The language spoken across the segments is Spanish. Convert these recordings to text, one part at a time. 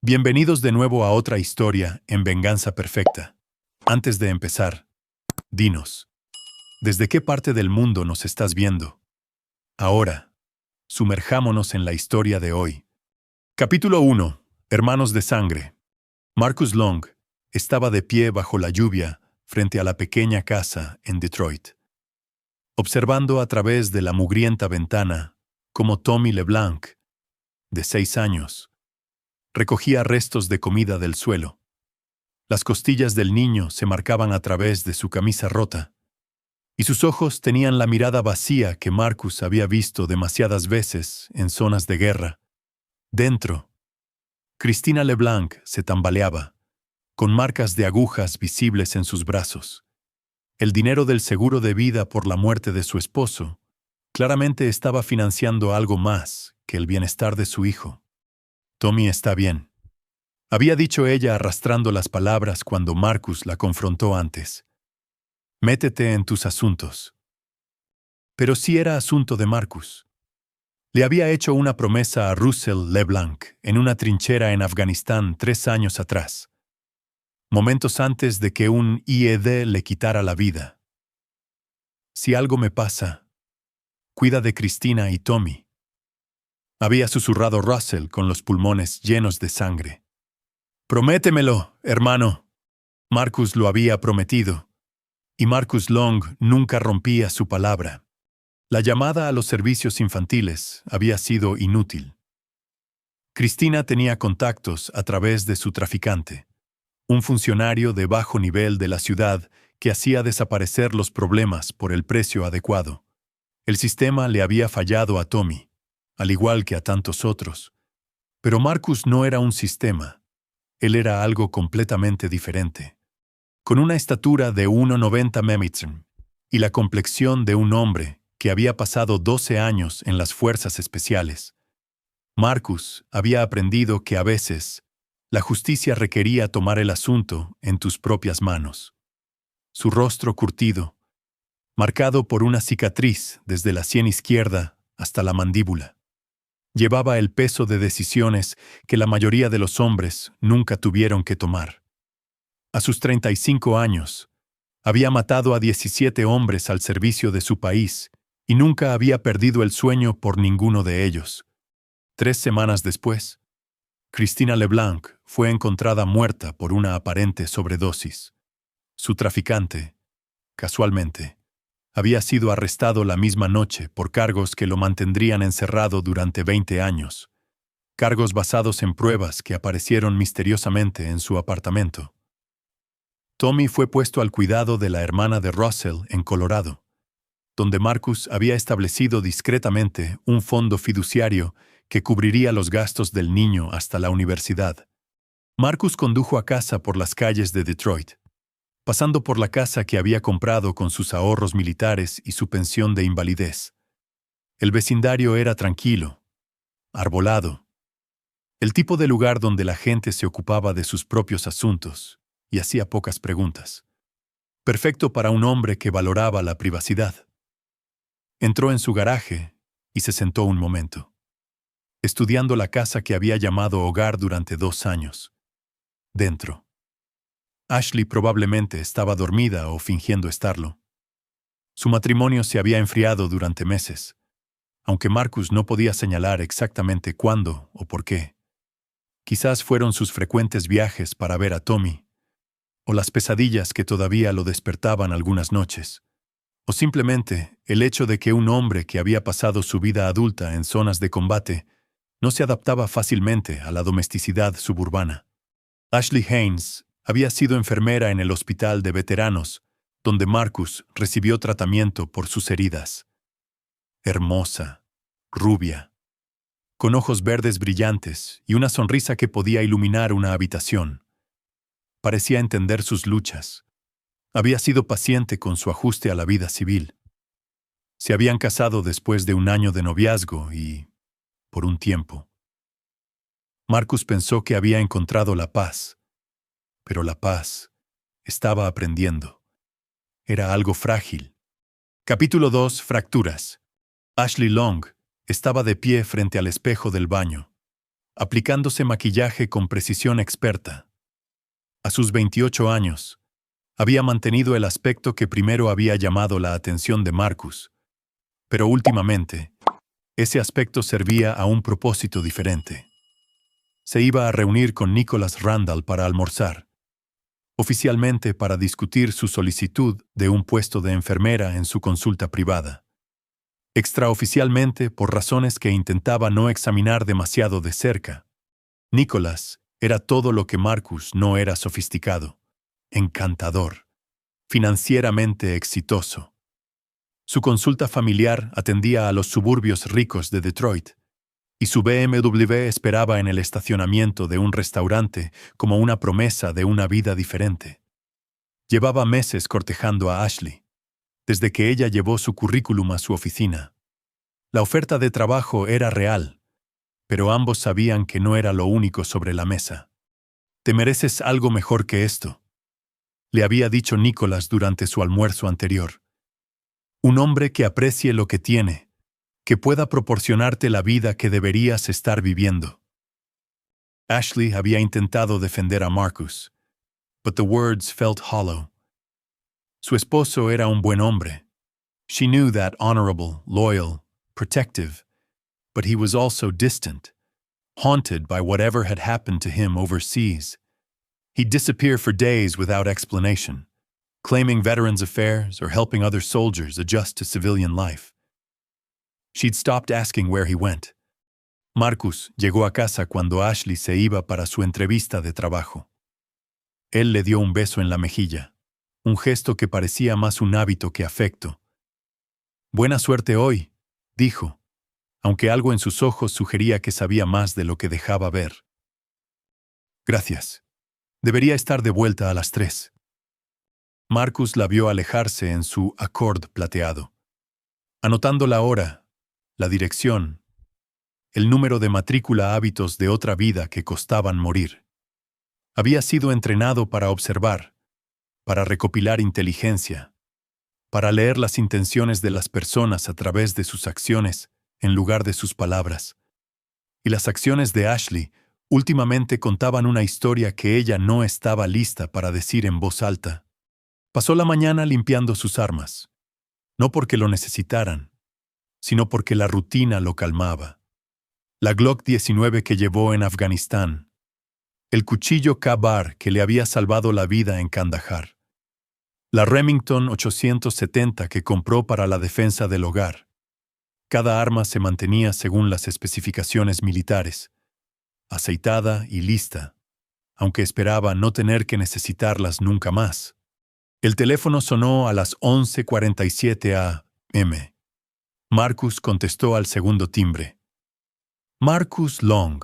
Bienvenidos de nuevo a otra historia en Venganza Perfecta. Antes de empezar, dinos, ¿desde qué parte del mundo nos estás viendo? Ahora, sumerjámonos en la historia de hoy. Capítulo 1. Hermanos de sangre. Marcus Long estaba de pie bajo la lluvia frente a la pequeña casa en Detroit, observando a través de la mugrienta ventana cómo Tommy LeBlanc, de 6 años, recogía restos de comida del suelo. Las costillas del niño se marcaban a través de su camisa rota, y sus ojos tenían la mirada vacía que Marcus había visto demasiadas veces en zonas de guerra. Dentro, Christina LeBlanc se tambaleaba, con marcas de agujas visibles en sus brazos. El dinero del seguro de vida por la muerte de su esposo claramente estaba financiando algo más que el bienestar de su hijo. Tommy está bien, había dicho ella arrastrando las palabras cuando Marcus la confrontó antes. Métete en tus asuntos. Pero sí era asunto de Marcus. Le había hecho una promesa a Russell LeBlanc en una trinchera en Afganistán 3 años atrás, momentos antes de que un IED le quitara la vida. Si algo me pasa, cuida de Christina y Tommy, había susurrado Russell con los pulmones llenos de sangre. Prométemelo, hermano. Marcus lo había prometido, y Marcus Long nunca rompía su palabra. La llamada a los servicios infantiles había sido inútil. Christina tenía contactos a través de su traficante, un funcionario de bajo nivel de la ciudad que hacía desaparecer los problemas por el precio adecuado. El sistema le había fallado a Tommy, al igual que a tantos otros. Pero Marcus no era un sistema. Él era algo completamente diferente. Con una estatura de 1,90 m y la complexión de un hombre que había pasado 12 años en las fuerzas especiales, Marcus había aprendido que a veces la justicia requería tomar el asunto en tus propias manos. Su rostro curtido, marcado por una cicatriz desde la sien izquierda hasta la mandíbula, llevaba el peso de decisiones que la mayoría de los hombres nunca tuvieron que tomar. A sus 35 años, había matado a 17 hombres al servicio de su país y nunca había perdido el sueño por ninguno de ellos. 3 semanas después, Christina LeBlanc fue encontrada muerta por una aparente sobredosis. Su traficante, casualmente, había sido arrestado la misma noche por cargos que lo mantendrían encerrado durante 20 años, cargos basados en pruebas que aparecieron misteriosamente en su apartamento. Tommy fue puesto al cuidado de la hermana de Russell en Colorado, donde Marcus había establecido discretamente un fondo fiduciario que cubriría los gastos del niño hasta la universidad. Marcus condujo a casa por las calles de Detroit, pasando por la casa que había comprado con sus ahorros militares y su pensión de invalidez. El vecindario era tranquilo, arbolado, el tipo de lugar donde la gente se ocupaba de sus propios asuntos y hacía pocas preguntas. Perfecto para un hombre que valoraba la privacidad. Entró en su garaje y se sentó un momento, estudiando la casa que había llamado hogar durante 2 años. Dentro, Ashley probablemente estaba dormida o fingiendo estarlo. Su matrimonio se había enfriado durante meses, aunque Marcus no podía señalar exactamente cuándo o por qué. Quizás fueron sus frecuentes viajes para ver a Tommy, o las pesadillas que todavía lo despertaban algunas noches, o simplemente el hecho de que un hombre que había pasado su vida adulta en zonas de combate no se adaptaba fácilmente a la domesticidad suburbana. Ashley Haynes había sido enfermera en el hospital de veteranos, donde Marcus recibió tratamiento por sus heridas. Hermosa, rubia, con ojos verdes brillantes y una sonrisa que podía iluminar una habitación. Parecía entender sus luchas. Había sido paciente con su ajuste a la vida civil. Se habían casado después de 1 año de noviazgo y, por un tiempo, Marcus pensó que había encontrado la paz. Pero la paz estaba aprendiendo. Era algo frágil. Capítulo 2. Fracturas. Ashley Long estaba de pie frente al espejo del baño, aplicándose maquillaje con precisión experta. A sus 28 años, había mantenido el aspecto que primero había llamado la atención de Marcus, pero últimamente, ese aspecto servía a un propósito diferente. Se iba a reunir con Nicholas Randall para almorzar, oficialmente para discutir su solicitud de un puesto de enfermera en su consulta privada. Extraoficialmente, por razones que intentaba no examinar demasiado de cerca, Nicholas era todo lo que Marcus no era: sofisticado, encantador, financieramente exitoso. Su consulta familiar atendía a los suburbios ricos de Detroit, y su BMW esperaba en el estacionamiento de un restaurante como una promesa de una vida diferente. Llevaba meses cortejando a Ashley, desde que ella llevó su currículum a su oficina. La oferta de trabajo era real, pero ambos sabían que no era lo único sobre la mesa. «Te mereces algo mejor que esto», le había dicho Nicholas durante su almuerzo anterior. «Un hombre que aprecie lo que tiene, que pueda proporcionarte la vida que deberías estar viviendo». Ashley había intentado defender a Marcus, but the words felt hollow. Su esposo era un buen hombre. She knew that: honorable, loyal, protective, but he was also distant, haunted by whatever had happened to him overseas. He'd disappear for days without explanation, claiming veterans' affairs or helping other soldiers adjust to civilian life. She'd stopped asking where he went. Marcus llegó a casa cuando Ashley se iba para su entrevista de trabajo. Él le dio un beso en la mejilla, un gesto que parecía más un hábito que afecto. «Buena suerte hoy», dijo, aunque algo en sus ojos sugería que sabía más de lo que dejaba ver. «Gracias. Debería estar de vuelta a las 3». Marcus la vio alejarse en su Accord plateado, anotando la hora, la dirección, el número de matrícula, hábitos de otra vida que costaban morir. Había sido entrenado para observar, para recopilar inteligencia, para leer las intenciones de las personas a través de sus acciones en lugar de sus palabras. Y las acciones de Ashley últimamente contaban una historia que ella no estaba lista para decir en voz alta. Pasó la mañana limpiando sus armas, no porque lo necesitaran, sino porque la rutina lo calmaba. La Glock 19 que llevó en Afganistán, el cuchillo K-Bar que le había salvado la vida en Kandahar, la Remington 870 que compró para la defensa del hogar. Cada arma se mantenía según las especificaciones militares, aceitada y lista, aunque esperaba no tener que necesitarlas nunca más. El teléfono sonó a las 11:47 a.m. Marcus contestó al segundo timbre. «Marcus Long.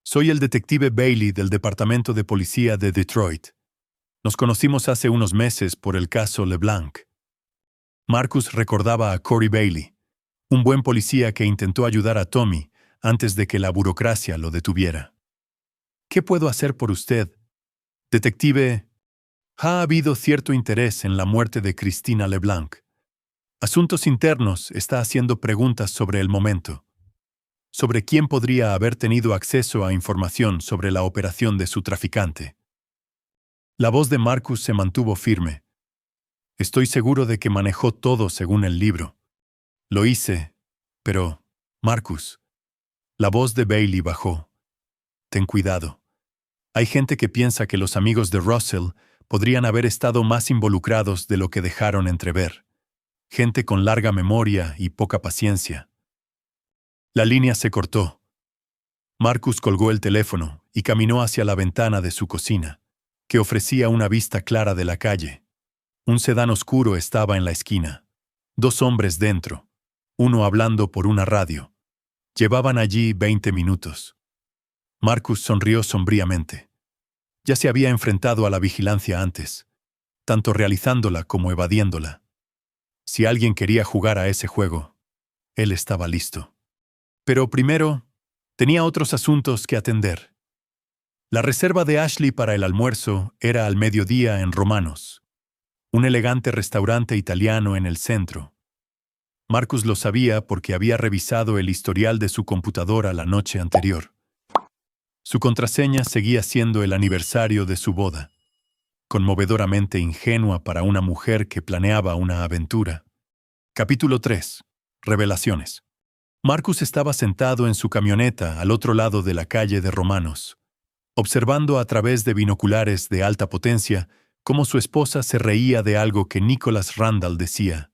Soy el detective Bailey del Departamento de Policía de Detroit. Nos conocimos hace unos meses por el caso LeBlanc». Marcus recordaba a Corey Bailey, un buen policía que intentó ayudar a Tommy antes de que la burocracia lo detuviera. «¿Qué puedo hacer por usted, detective?» «Ha habido cierto interés en la muerte de Christina LeBlanc. Asuntos Internos está haciendo preguntas sobre el momento, sobre quién podría haber tenido acceso a información sobre la operación de su traficante». La voz de Marcus se mantuvo firme. «Estoy seguro de que manejó todo según el libro. Lo hice, pero, Marcus». La voz de Bailey bajó. «Ten cuidado. Hay gente que piensa que los amigos de Russell podrían haber estado más involucrados de lo que dejaron entrever. Gente con larga memoria y poca paciencia». La línea se cortó. Marcus colgó el teléfono y caminó hacia la ventana de su cocina, que ofrecía una vista clara de la calle. Un sedán oscuro estaba en la esquina. 2 hombres dentro, uno hablando por una radio. Llevaban allí 20 minutos. Marcus sonrió sombríamente. Ya se había enfrentado a la vigilancia antes, tanto realizándola como evadiéndola. Si alguien quería jugar a ese juego, él estaba listo. Pero primero, tenía otros asuntos que atender. La reserva de Ashley para el almuerzo era al mediodía en Romanos, un elegante restaurante italiano en el centro. Marcus lo sabía porque había revisado el historial de su computadora la noche anterior. Su contraseña seguía siendo el aniversario de su boda, conmovedoramente ingenua para una mujer que planeaba una aventura. Capítulo 3. Revelaciones. Marcus estaba sentado en su camioneta al otro lado de la calle de Romanos, observando a través de binoculares de alta potencia cómo su esposa se reía de algo que Nicholas Randall decía.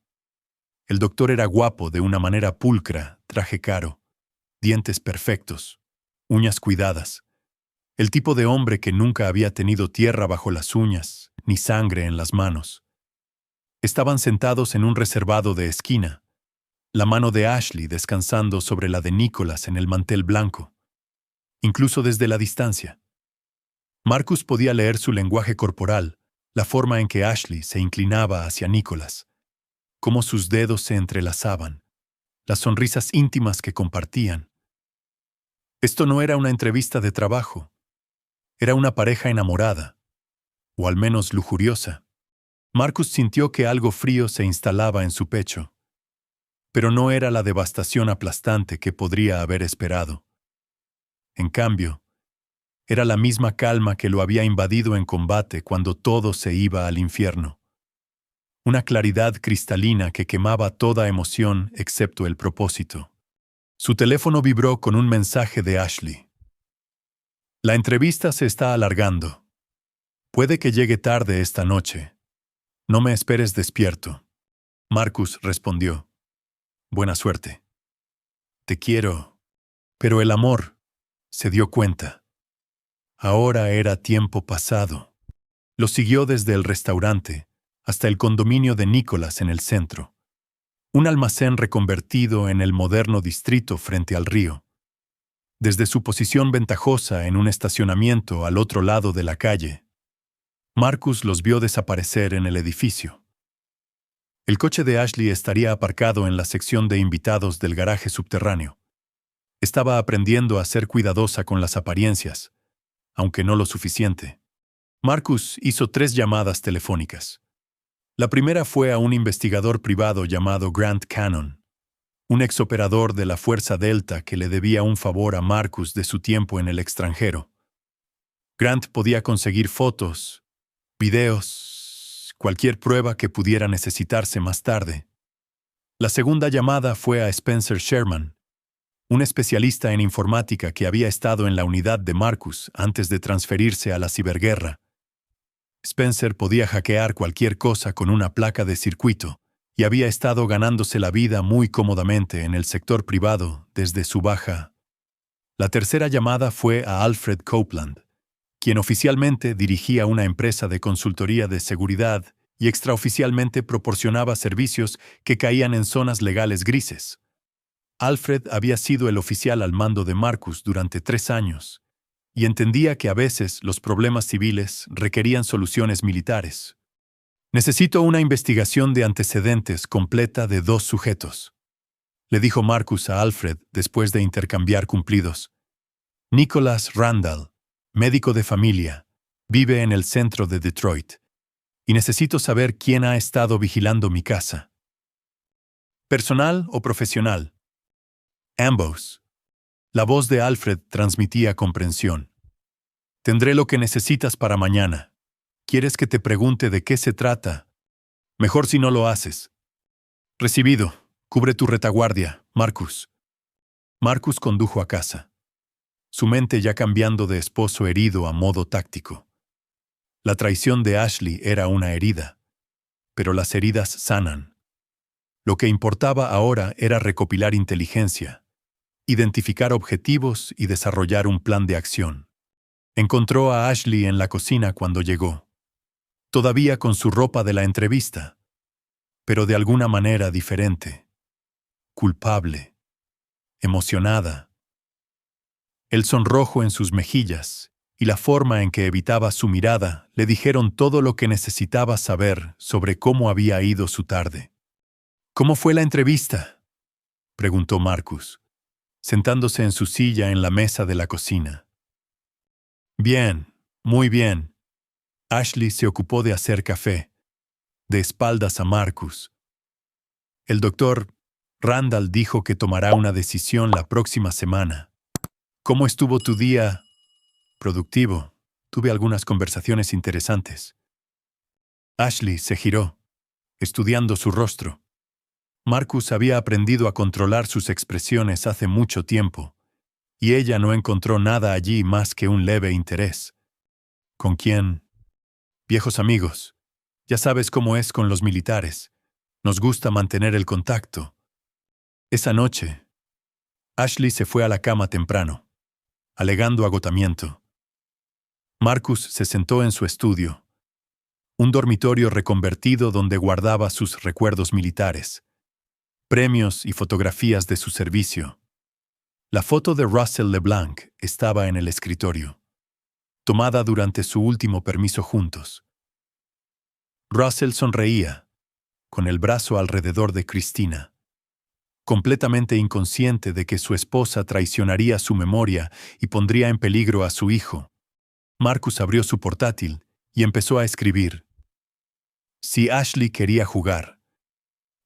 El doctor era guapo de una manera pulcra, traje caro, dientes perfectos, uñas cuidadas. El tipo de hombre que nunca había tenido tierra bajo las uñas, ni sangre en las manos. Estaban sentados en un reservado de esquina, la mano de Ashley descansando sobre la de Nicholas en el mantel blanco, incluso desde la distancia. Marcus podía leer su lenguaje corporal, la forma en que Ashley se inclinaba hacia Nicholas, cómo sus dedos se entrelazaban, las sonrisas íntimas que compartían. Esto no era una entrevista de trabajo, era una pareja enamorada, o al menos lujuriosa. Marcus sintió que algo frío se instalaba en su pecho, pero no era la devastación aplastante que podría haber esperado. En cambio, era la misma calma que lo había invadido en combate cuando todo se iba al infierno. Una claridad cristalina que quemaba toda emoción excepto el propósito. Su teléfono vibró con un mensaje de Ashley. La entrevista se está alargando. Puede que llegue tarde esta noche. No me esperes despierto. Marcus respondió. Buena suerte. Te quiero. Pero el amor, se dio cuenta. Ahora era tiempo pasado. Lo siguió desde el restaurante hasta el condominio de Nicholas en el centro. Un almacén reconvertido en el moderno distrito frente al río. Desde su posición ventajosa en un estacionamiento al otro lado de la calle, Marcus los vio desaparecer en el edificio. El coche de Ashley estaría aparcado en la sección de invitados del garaje subterráneo. Estaba aprendiendo a ser cuidadosa con las apariencias, aunque no lo suficiente. Marcus hizo 3 llamadas telefónicas. La primera fue a un investigador privado llamado Grant Cannon, un exoperador de la Fuerza Delta que le debía un favor a Marcus de su tiempo en el extranjero. Grant podía conseguir fotos, videos, cualquier prueba que pudiera necesitarse más tarde. La segunda llamada fue a Spencer Sherman, un especialista en informática que había estado en la unidad de Marcus antes de transferirse a la ciberguerra. Spencer podía hackear cualquier cosa con una placa de circuito y había estado ganándose la vida muy cómodamente en el sector privado desde su baja. La tercera llamada fue a Alfred Copeland, quien oficialmente dirigía una empresa de consultoría de seguridad y extraoficialmente proporcionaba servicios que caían en zonas legales grises. Alfred había sido el oficial al mando de Marcus durante 3 años y entendía que a veces los problemas civiles requerían soluciones militares. Necesito una investigación de antecedentes completa de 2 sujetos, le dijo Marcus a Alfred después de intercambiar cumplidos. Nicholas Randall, médico de familia, vive en el centro de Detroit, y necesito saber quién ha estado vigilando mi casa. ¿Personal o profesional? Ambos. La voz de Alfred transmitía comprensión. Tendré lo que necesitas para mañana. ¿Quieres que te pregunte de qué se trata? Mejor si no lo haces. Recibido. Cubre tu retaguardia, Marcus. Marcus condujo a casa, su mente ya cambiando de esposo herido a modo táctico. La traición de Ashley era una herida, pero las heridas sanan. Lo que importaba ahora era recopilar inteligencia, identificar objetivos y desarrollar un plan de acción. Encontró a Ashley en la cocina cuando llegó, todavía con su ropa de la entrevista, pero de alguna manera diferente, culpable, emocionada. El sonrojo en sus mejillas y la forma en que evitaba su mirada le dijeron todo lo que necesitaba saber sobre cómo había ido su tarde. ¿Cómo fue la entrevista?, preguntó Marcus, sentándose en su silla en la mesa de la cocina. Bien, muy bien. Ashley se ocupó de hacer café, de espaldas a Marcus. El doctor Randall dijo que tomará una decisión la próxima semana. ¿Cómo estuvo tu día? Productivo. Tuve algunas conversaciones interesantes. Ashley se giró, estudiando su rostro. Marcus había aprendido a controlar sus expresiones hace mucho tiempo, y ella no encontró nada allí más que un leve interés. ¿Con quién? Viejos amigos. Ya sabes cómo es con los militares. Nos gusta mantener el contacto. Esa noche, Ashley se fue a la cama temprano, alegando agotamiento. Marcus se sentó en su estudio, un dormitorio reconvertido donde guardaba sus recuerdos militares, premios y fotografías de su servicio. La foto de Russell LeBlanc estaba en el escritorio, tomada durante su último permiso juntos. Russell sonreía, con el brazo alrededor de Christina, completamente inconsciente de que su esposa traicionaría su memoria y pondría en peligro a su hijo. Marcus abrió su portátil y empezó a escribir. Si Ashley quería jugar,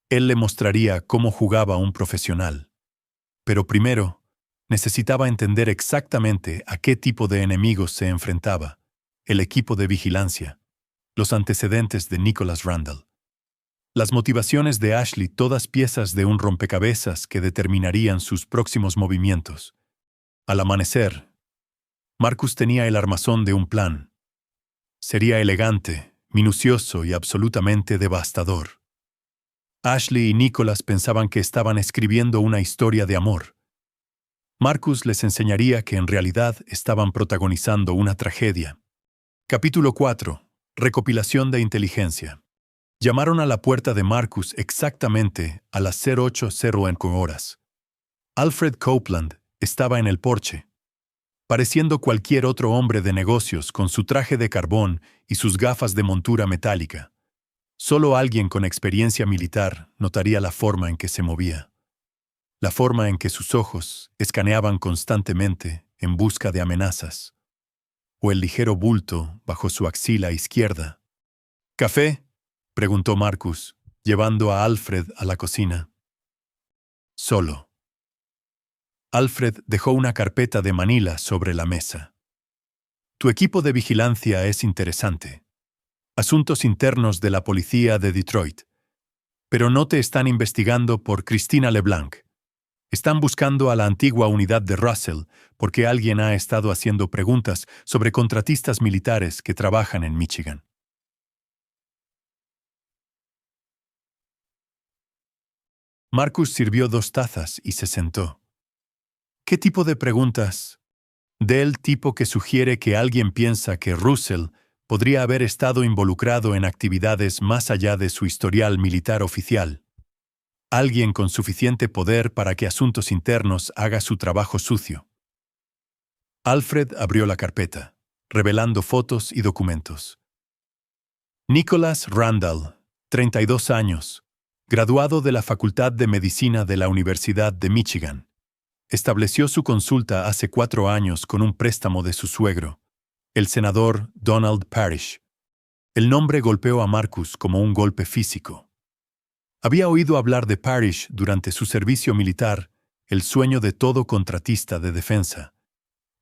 él le mostraría cómo jugaba un profesional. Pero primero, necesitaba entender exactamente a qué tipo de enemigos se enfrentaba: el equipo de vigilancia, los antecedentes de Nicholas Randall, las motivaciones de Ashley, todas piezas de un rompecabezas que determinarían sus próximos movimientos. Al amanecer, Marcus tenía el armazón de un plan. Sería elegante, minucioso y absolutamente devastador. Ashley y Nicholas pensaban que estaban escribiendo una historia de amor. Marcus les enseñaría que en realidad estaban protagonizando una tragedia. Capítulo 4. Recopilación de inteligencia. Llamaron a la puerta de Marcus exactamente a las 0:80 horas. Alfred Copeland estaba en el porche, pareciendo cualquier otro hombre de negocios con su traje de carbón y sus gafas de montura metálica. Solo alguien con experiencia militar notaría la forma en que se movía, la forma en que sus ojos escaneaban constantemente en busca de amenazas, o el ligero bulto bajo su axila izquierda. ¿Café?, preguntó Marcus, llevando a Alfred a la cocina. Solo. Alfred dejó una carpeta de manila sobre la mesa. Tu equipo de vigilancia es interesante. Asuntos internos de la policía de Detroit. Pero no te están investigando por Christina LeBlanc. Están buscando a la antigua unidad de Russell porque alguien ha estado haciendo preguntas sobre contratistas militares que trabajan en Michigan. Marcus sirvió 2 tazas y se sentó. ¿Qué tipo de preguntas? Del tipo que sugiere que alguien piensa que Russell podría haber estado involucrado en actividades más allá de su historial militar oficial. Alguien con suficiente poder para que Asuntos Internos haga su trabajo sucio. Alfred abrió la carpeta, revelando fotos y documentos. Nicholas Randall, 32 años, graduado de la Facultad de Medicina de la Universidad de Michigan. Estableció su consulta hace 4 años con un préstamo de su suegro, el senador Donald Parrish. El nombre golpeó a Marcus como un golpe físico. Había oído hablar de Parrish durante su servicio militar, el sueño de todo contratista de defensa,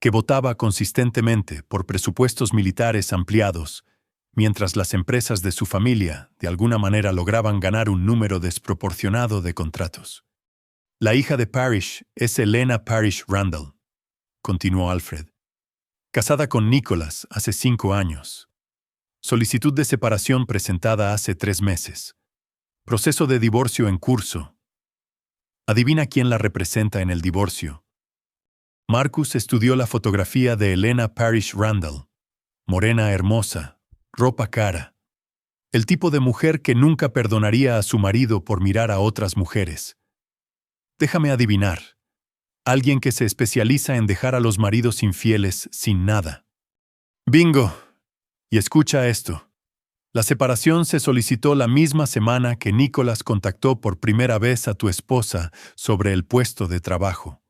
que votaba consistentemente por presupuestos militares ampliados, mientras las empresas de su familia de alguna manera lograban ganar un número desproporcionado de contratos. La hija de Parrish es Elena Parrish Randall, continuó Alfred, casada con Nicholas hace 5 años. Solicitud de separación presentada hace 3 meses. Proceso de divorcio en curso. Adivina quién la representa en el divorcio. Marcus estudió la fotografía de Elena Parrish Randall. Morena hermosa, ropa cara. El tipo de mujer que nunca perdonaría a su marido por mirar a otras mujeres. Déjame adivinar. Alguien que se especializa en dejar a los maridos infieles sin nada. ¡Bingo! Y escucha esto. La separación se solicitó la misma semana que Nicholas contactó por primera vez a tu esposa sobre el puesto de trabajo.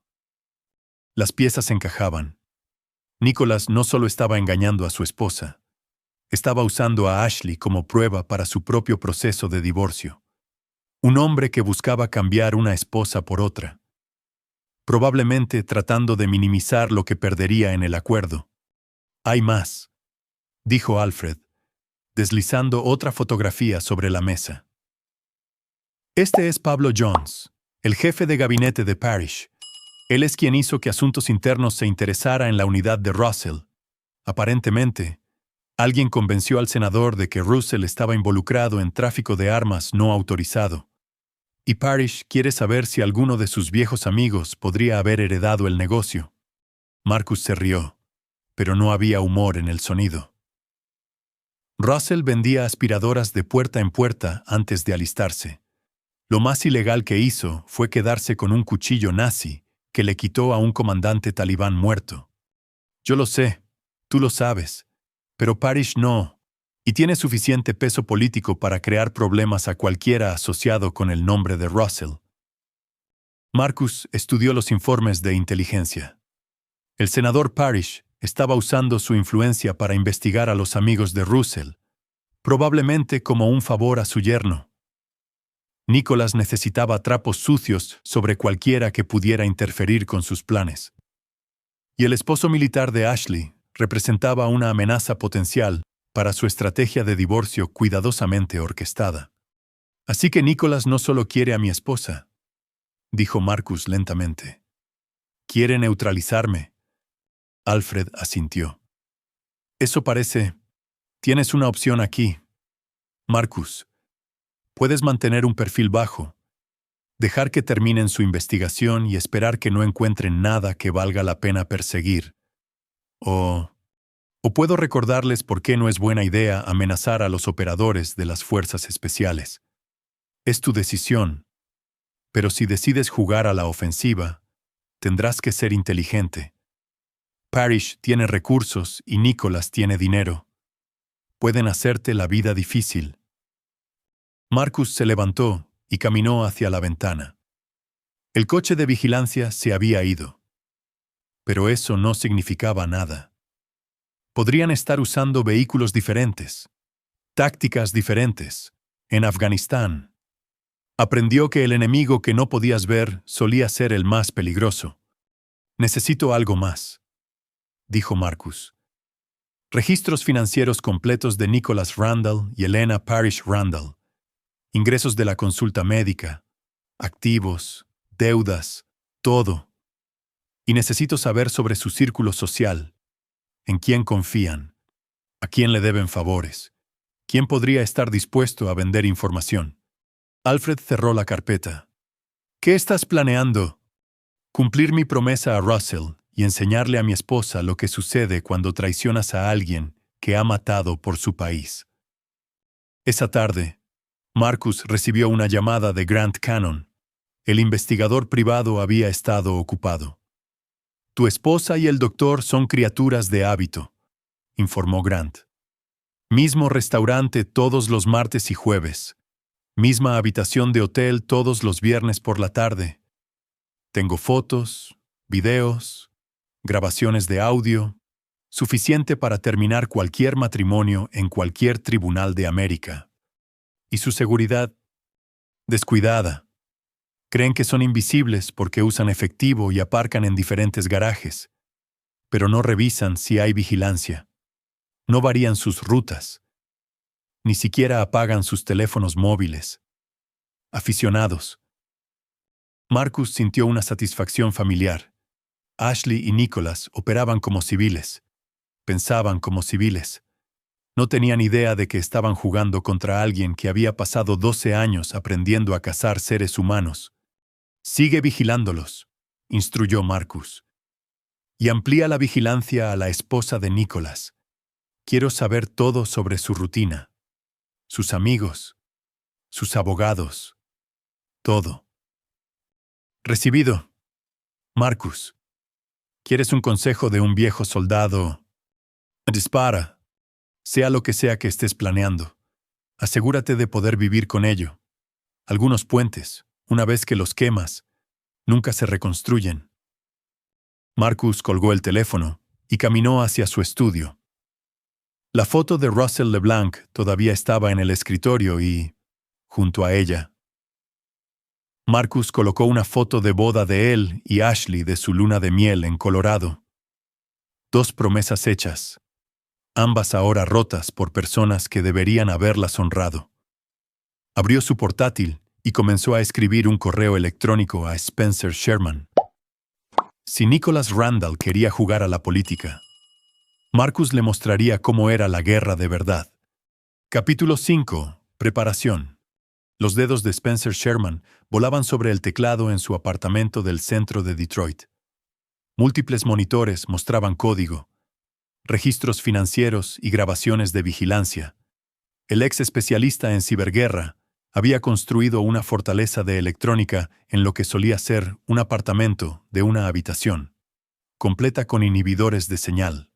Las piezas encajaban. Nicholas no solo estaba engañando a su esposa, estaba usando a Ashley como prueba para su propio proceso de divorcio. Un hombre que buscaba cambiar una esposa por otra, probablemente tratando de minimizar lo que perdería en el acuerdo. Hay más, dijo Alfred, deslizando otra fotografía sobre la mesa. Este es Pablo Jones, el jefe de gabinete de Parrish. Él es quien hizo que Asuntos Internos se interesara en la unidad de Russell. Aparentemente, alguien convenció al senador de que Russell estaba involucrado en tráfico de armas no autorizado. Y Parrish quiere saber si alguno de sus viejos amigos podría haber heredado el negocio. Marcus se rió, pero no había humor en el sonido. Russell vendía aspiradoras de puerta en puerta antes de alistarse. Lo más ilegal que hizo fue quedarse con un cuchillo nazi que le quitó a un comandante talibán muerto. Yo lo sé, tú lo sabes, pero Parrish no, y tiene suficiente peso político para crear problemas a cualquiera asociado con el nombre de Russell. Marcus estudió los informes de inteligencia. El senador Parrish estaba usando su influencia para investigar a los amigos de Russell, probablemente como un favor a su yerno. Nicholas necesitaba trapos sucios sobre cualquiera que pudiera interferir con sus planes. Y el esposo militar de Ashley representaba una amenaza potencial para su estrategia de divorcio cuidadosamente orquestada. Así que Nicholas no solo quiere a mi esposa, dijo Marcus lentamente. Quiere neutralizarme. Alfred asintió. Eso parece. Tienes una opción aquí. Marcus, puedes mantener un perfil bajo, dejar que terminen su investigación y esperar que no encuentren nada que valga la pena perseguir. O puedo recordarles por qué no es buena idea amenazar a los operadores de las fuerzas especiales. Es tu decisión, pero si decides jugar a la ofensiva, tendrás que ser inteligente. Parrish tiene recursos y Nicholas tiene dinero. Pueden hacerte la vida difícil. Marcus se levantó y caminó hacia la ventana. El coche de vigilancia se había ido. Pero eso no significaba nada. Podrían estar usando vehículos diferentes, tácticas diferentes, en Afganistán. Aprendió que el enemigo que no podías ver solía ser el más peligroso. Necesito algo más, dijo Marcus. Registros financieros completos de Nicholas Randall y Elena Parrish Randall. Ingresos de la consulta médica, activos, deudas, todo. Y necesito saber sobre su círculo social, en quién confían, a quién le deben favores, quién podría estar dispuesto a vender información. Alfred cerró la carpeta. ¿Qué estás planeando? Cumplir mi promesa a Russell y enseñarle a mi esposa lo que sucede cuando traicionas a alguien que ha matado por su país. Esa tarde, Marcus recibió una llamada de Grant Cannon. El investigador privado había estado ocupado. Tu esposa y el doctor son criaturas de hábito, informó Grant. Mismo restaurante todos los martes y jueves. Misma habitación de hotel todos los viernes por la tarde. Tengo fotos, videos, grabaciones de audio, suficiente para terminar cualquier matrimonio en cualquier tribunal de América. Y su seguridad, descuidada. Creen que son invisibles porque usan efectivo y aparcan en diferentes garajes, pero no revisan si hay vigilancia. No varían sus rutas. Ni siquiera apagan sus teléfonos móviles. Aficionados. Marcus sintió una satisfacción familiar. Ashley y Nicholas operaban como civiles. Pensaban como civiles. No tenían idea de que estaban jugando contra alguien que había pasado 12 años aprendiendo a cazar seres humanos. Sigue vigilándolos, instruyó Marcus. Y amplía la vigilancia a la esposa de Nicholas. Quiero saber todo sobre su rutina, sus amigos, sus abogados, todo. Recibido. Marcus, ¿quieres un consejo de un viejo soldado? Dispara, sea lo que sea que estés planeando. Asegúrate de poder vivir con ello. Algunos puentes, una vez que los quemas, nunca se reconstruyen. Marcus colgó el teléfono y caminó hacia su estudio. La foto de Russell LeBlanc todavía estaba en el escritorio y, junto a ella, Marcus colocó una foto de boda de él y Ashley de su luna de miel en Colorado. 2 promesas hechas, ambas ahora rotas por personas que deberían haberlas honrado. Abrió su portátil y comenzó a escribir un correo electrónico a Spencer Sherman. Si Nicholas Randall quería jugar a la política, Marcus le mostraría cómo era la guerra de verdad. Capítulo 5. Preparación. Los dedos de Spencer Sherman volaban sobre el teclado en su apartamento del centro de Detroit. Múltiples monitores mostraban código, registros financieros y grabaciones de vigilancia. El ex especialista en ciberguerra había construido una fortaleza de electrónica en lo que solía ser un apartamento de una habitación, completa con inhibidores de señal,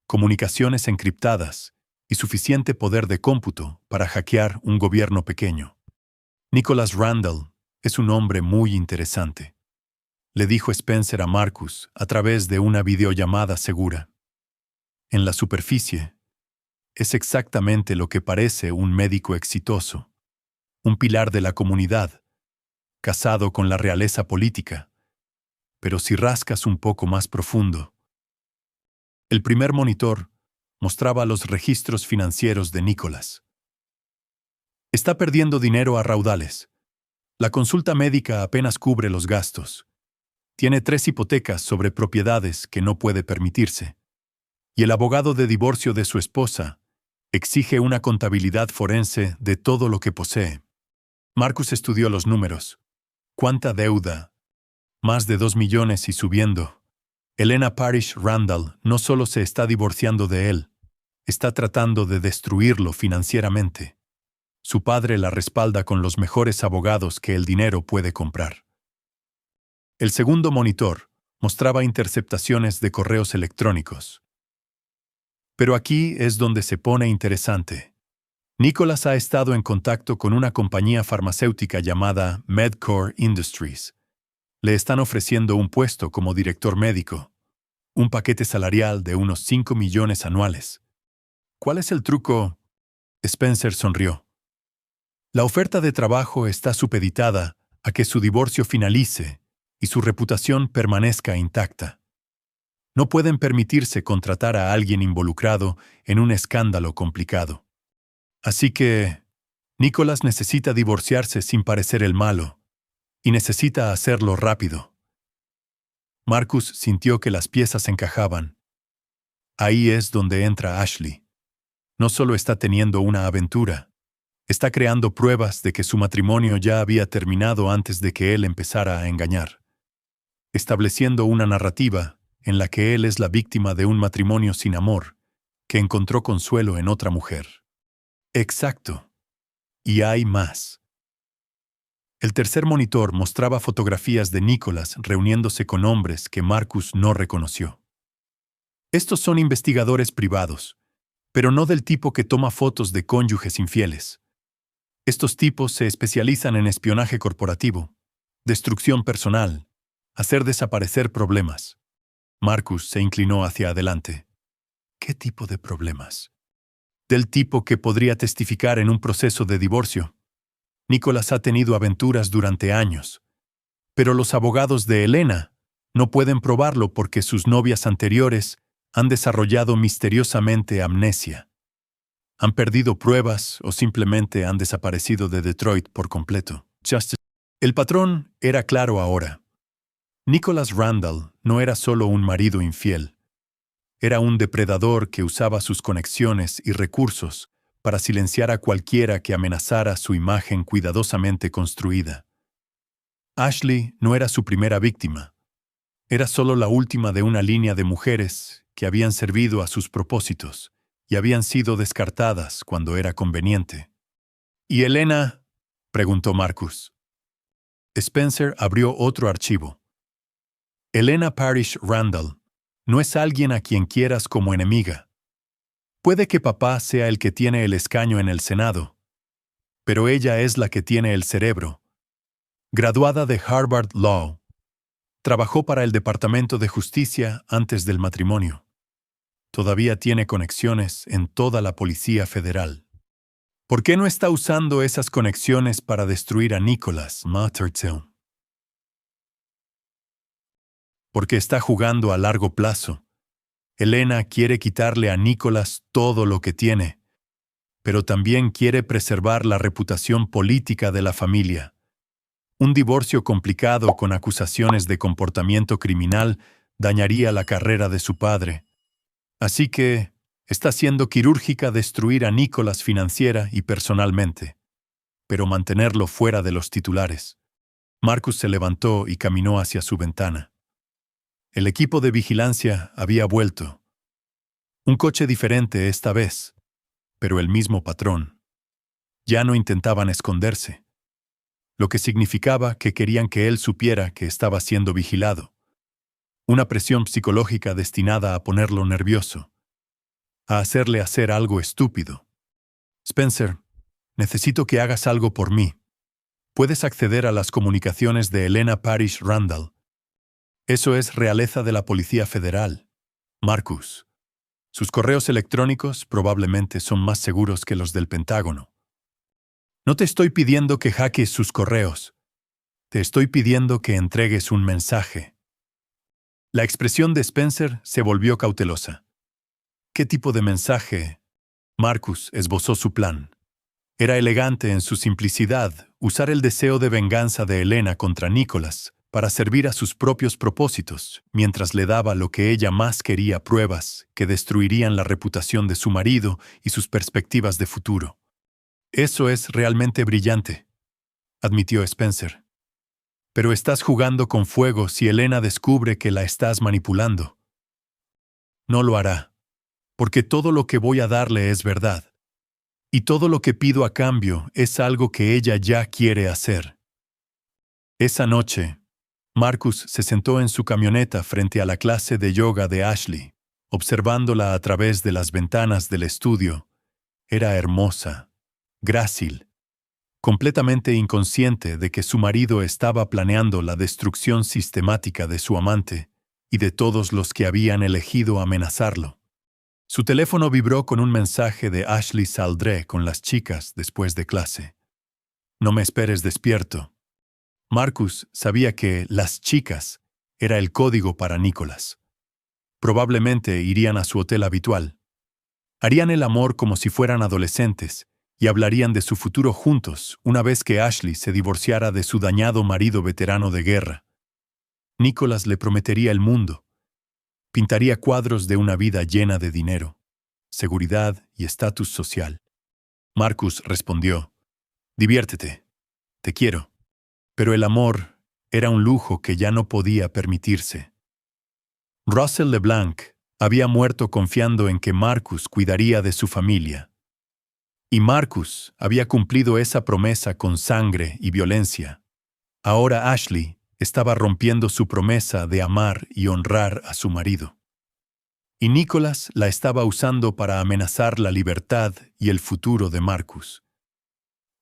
comunicaciones encriptadas y suficiente poder de cómputo para hackear un gobierno pequeño. Nicholas Randall es un hombre muy interesante, le dijo Spencer a Marcus a través de una videollamada segura. En la superficie, es exactamente lo que parece un médico exitoso, un pilar de la comunidad, casado con la realeza política. Pero si rascas un poco más profundo. El primer monitor mostraba los registros financieros de Nicholas. Está perdiendo dinero a raudales. La consulta médica apenas cubre los gastos. Tiene 3 hipotecas sobre propiedades que no puede permitirse. Y el abogado de divorcio de su esposa exige una contabilidad forense de todo lo que posee. Marcus estudió los números. ¿Cuánta deuda? Más de 2 millones y subiendo. Elena Parrish Randall no solo se está divorciando de él, está tratando de destruirlo financieramente. Su padre la respalda con los mejores abogados que el dinero puede comprar. El segundo monitor mostraba interceptaciones de correos electrónicos. Pero aquí es donde se pone interesante. Nicholas ha estado en contacto con una compañía farmacéutica llamada Medcore Industries. Le están ofreciendo un puesto como director médico, un paquete salarial de unos 5 millones anuales. ¿Cuál es el truco? Spencer sonrió. La oferta de trabajo está supeditada a que su divorcio finalice y su reputación permanezca intacta. No pueden permitirse contratar a alguien involucrado en un escándalo complicado. Así que, Nicholas necesita divorciarse sin parecer el malo, y necesita hacerlo rápido. Marcus sintió que las piezas encajaban. Ahí es donde entra Ashley. No solo está teniendo una aventura, está creando pruebas de que su matrimonio ya había terminado antes de que él empezara a engañar, estableciendo una narrativa en la que él es la víctima de un matrimonio sin amor, que encontró consuelo en otra mujer. Exacto. Y hay más. El tercer monitor mostraba fotografías de Nicholas reuniéndose con hombres que Marcus no reconoció. Estos son investigadores privados, pero no del tipo que toma fotos de cónyuges infieles. Estos tipos se especializan en espionaje corporativo, destrucción personal, hacer desaparecer problemas. Marcus se inclinó hacia adelante. ¿Qué tipo de problemas? Del tipo que podría testificar en un proceso de divorcio. Nicholas ha tenido aventuras durante años, pero los abogados de Elena no pueden probarlo porque sus novias anteriores han desarrollado misteriosamente amnesia. Han perdido pruebas o simplemente han desaparecido de Detroit por completo. El patrón era claro ahora. Nicholas Randall no era solo un marido infiel. Era un depredador que usaba sus conexiones y recursos para silenciar a cualquiera que amenazara su imagen cuidadosamente construida. Ashley no era su primera víctima. Era solo la última de una línea de mujeres que habían servido a sus propósitos y habían sido descartadas cuando era conveniente. ¿Y Elena? Preguntó Marcus. Spencer abrió otro archivo. Elena Parrish Randall no es alguien a quien quieras como enemiga. Puede que papá sea el que tiene el escaño en el Senado, pero ella es la que tiene el cerebro. Graduada de Harvard Law, trabajó para el Departamento de Justicia antes del matrimonio. Todavía tiene conexiones en toda la Policía Federal. ¿Por qué no está usando esas conexiones para destruir a Nicholas Matterton? Porque está jugando a largo plazo. Elena quiere quitarle a Nicholas todo lo que tiene, pero también quiere preservar la reputación política de la familia. Un divorcio complicado con acusaciones de comportamiento criminal dañaría la carrera de su padre. Así que está siendo quirúrgica destruir a Nicholas financiera y personalmente, pero mantenerlo fuera de los titulares. Marcus se levantó y caminó hacia su ventana. El equipo de vigilancia había vuelto. Un coche diferente esta vez, pero el mismo patrón. Ya no intentaban esconderse, lo que significaba que querían que él supiera que estaba siendo vigilado. Una presión psicológica destinada a ponerlo nervioso, a hacerle hacer algo estúpido. Spencer, necesito que hagas algo por mí. Puedes acceder a las comunicaciones de Elena Parrish Randall. Eso es realeza de la Policía Federal. Marcus. Sus correos electrónicos probablemente son más seguros que los del Pentágono. No te estoy pidiendo que hackees sus correos. Te estoy pidiendo que entregues un mensaje. La expresión de Spencer se volvió cautelosa. ¿Qué tipo de mensaje? Marcus esbozó su plan. Era elegante en su simplicidad usar el deseo de venganza de Elena contra Nicholas para servir a sus propios propósitos, mientras le daba lo que ella más quería: pruebas que destruirían la reputación de su marido y sus perspectivas de futuro. Eso es realmente brillante, admitió Spencer. Pero estás jugando con fuego si Elena descubre que la estás manipulando. No lo hará, porque todo lo que voy a darle es verdad. Y todo lo que pido a cambio es algo que ella ya quiere hacer. Esa noche, Marcus se sentó en su camioneta frente a la clase de yoga de Ashley, observándola a través de las ventanas del estudio. Era hermosa, grácil, completamente inconsciente de que su marido estaba planeando la destrucción sistemática de su amante y de todos los que habían elegido amenazarlo. Su teléfono vibró con un mensaje de Ashley: saldré con las chicas después de clase. No me esperes despierto. Marcus sabía que las chicas era el código para Nicholas. Probablemente irían a su hotel habitual. Harían el amor como si fueran adolescentes y hablarían de su futuro juntos una vez que Ashley se divorciara de su dañado marido veterano de guerra. Nicholas le prometería el mundo. Pintaría cuadros de una vida llena de dinero, seguridad y estatus social. Marcus respondió: diviértete, te quiero. Pero el amor era un lujo que ya no podía permitirse. Russell LeBlanc había muerto confiando en que Marcus cuidaría de su familia. Y Marcus había cumplido esa promesa con sangre y violencia. Ahora Ashley estaba rompiendo su promesa de amar y honrar a su marido. Y Nicholas la estaba usando para amenazar la libertad y el futuro de Marcus.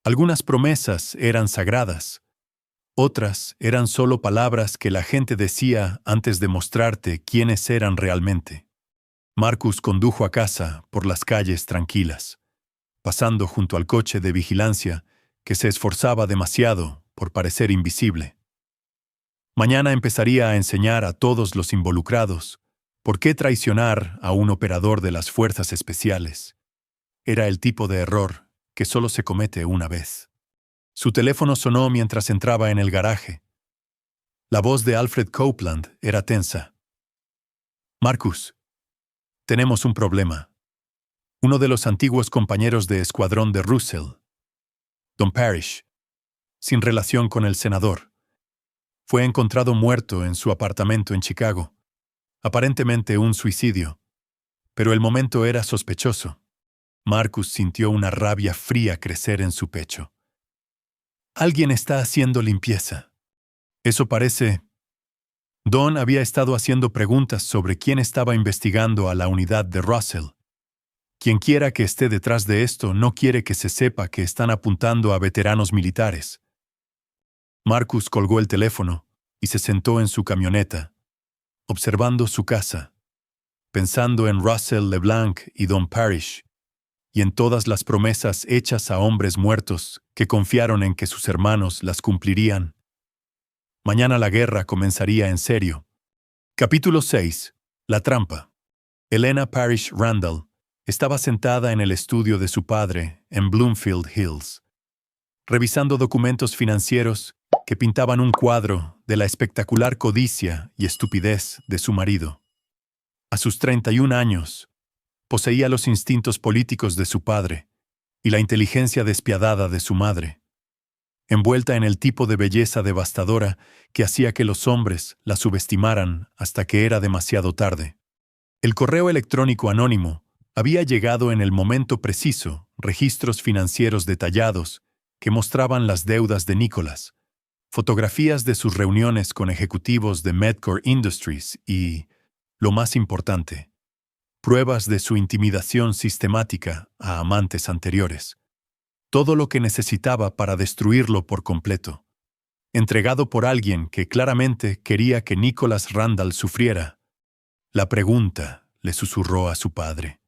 Algunas promesas eran sagradas. Otras eran solo palabras que la gente decía antes de mostrarte quiénes eran realmente. Marcus condujo a casa por las calles tranquilas, pasando junto al coche de vigilancia que se esforzaba demasiado por parecer invisible. Mañana empezaría a enseñar a todos los involucrados por qué traicionar a un operador de las fuerzas especiales era el tipo de error que solo se comete una vez. Su teléfono sonó mientras entraba en el garaje. La voz de Alfred Copeland era tensa. Marcus, tenemos un problema. Uno de los antiguos compañeros de escuadrón de Russell, Don Parrish, sin relación con el senador, fue encontrado muerto en su apartamento en Chicago. Aparentemente un suicidio, pero el momento era sospechoso. Marcus sintió una rabia fría crecer en su pecho. Alguien está haciendo limpieza. Eso parece... Don había estado haciendo preguntas sobre quién estaba investigando a la unidad de Russell. Quienquiera que esté detrás de esto no quiere que se sepa que están apuntando a veteranos militares. Marcus colgó el teléfono y se sentó en su camioneta, observando su casa, pensando en Russell LeBlanc y Don Parrish, y en todas las promesas hechas a hombres muertos que confiaron en que sus hermanos las cumplirían. Mañana la guerra comenzaría en serio. Capítulo 6. La trampa. Elena Parrish Randall estaba sentada en el estudio de su padre en Bloomfield Hills, revisando documentos financieros que pintaban un cuadro de la espectacular codicia y estupidez de su marido. A sus 31 años, poseía los instintos políticos de su padre y la inteligencia despiadada de su madre, envuelta en el tipo de belleza devastadora que hacía que los hombres la subestimaran hasta que era demasiado tarde. El correo electrónico anónimo había llegado en el momento preciso, registros financieros detallados que mostraban las deudas de Nicholas, fotografías de sus reuniones con ejecutivos de Medcore Industries y, lo más importante, pruebas de su intimidación sistemática a amantes anteriores. Todo lo que necesitaba para destruirlo por completo, entregado por alguien que claramente quería que Nicholas Randall sufriera. La pregunta, le susurró a su padre,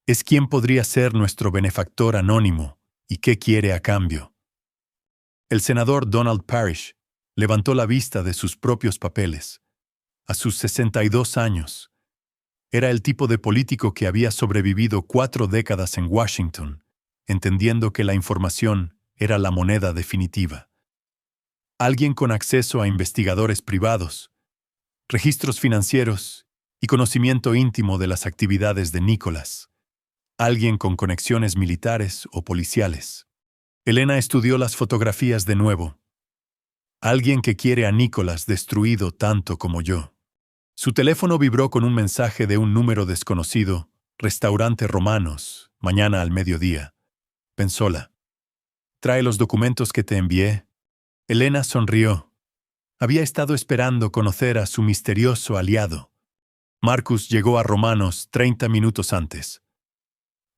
es quién podría ser nuestro benefactor anónimo y qué quiere a cambio. El senador Donald Parrish levantó la vista de sus propios papeles. A sus 62 años, era el tipo de político que había sobrevivido 4 décadas en Washington, entendiendo que la información era la moneda definitiva. Alguien con acceso a investigadores privados, registros financieros y conocimiento íntimo de las actividades de Nicholas. Alguien con conexiones militares o policiales. Elena estudió las fotografías de nuevo. Alguien que quiere a Nicholas destruido tanto como yo. Su teléfono vibró con un mensaje de un número desconocido. Restaurante Romanos, mañana al mediodía. Pensóla. ¿Trae los documentos que te envié? Elena sonrió. Había estado esperando conocer a su misterioso aliado. Marcus llegó a Romanos 30 minutos antes,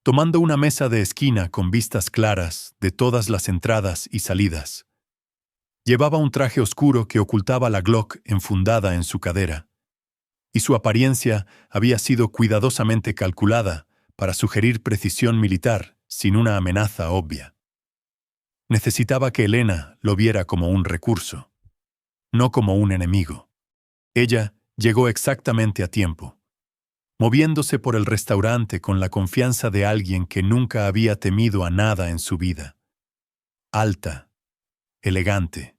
tomando una mesa de esquina con vistas claras de todas las entradas y salidas. Llevaba un traje oscuro que ocultaba la Glock enfundada en su cadera, y su apariencia había sido cuidadosamente calculada para sugerir precisión militar sin una amenaza obvia. Necesitaba que Elena lo viera como un recurso, no como un enemigo. Ella llegó exactamente a tiempo, moviéndose por el restaurante con la confianza de alguien que nunca había temido a nada en su vida. Alta, elegante,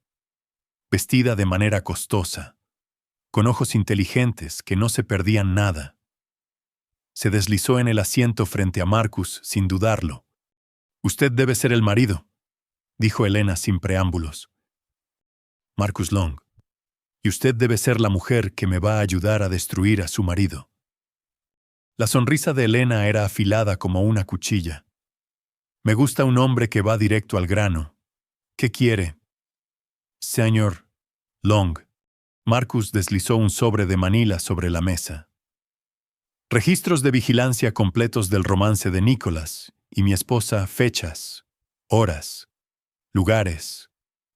vestida de manera costosa, con ojos inteligentes que no se perdían nada. Se deslizó en el asiento frente a Marcus sin dudarlo. «Usted debe ser el marido», dijo Elena sin preámbulos. «Marcus Long. Y usted debe ser la mujer que me va a ayudar a destruir a su marido». La sonrisa de Elena era afilada como una cuchilla. «Me gusta un hombre que va directo al grano. ¿Qué quiere?» «Señor Long». Marcus deslizó un sobre de Manila sobre la mesa. «Registros de vigilancia completos del romance de Nicholas y mi esposa, fechas, horas, lugares,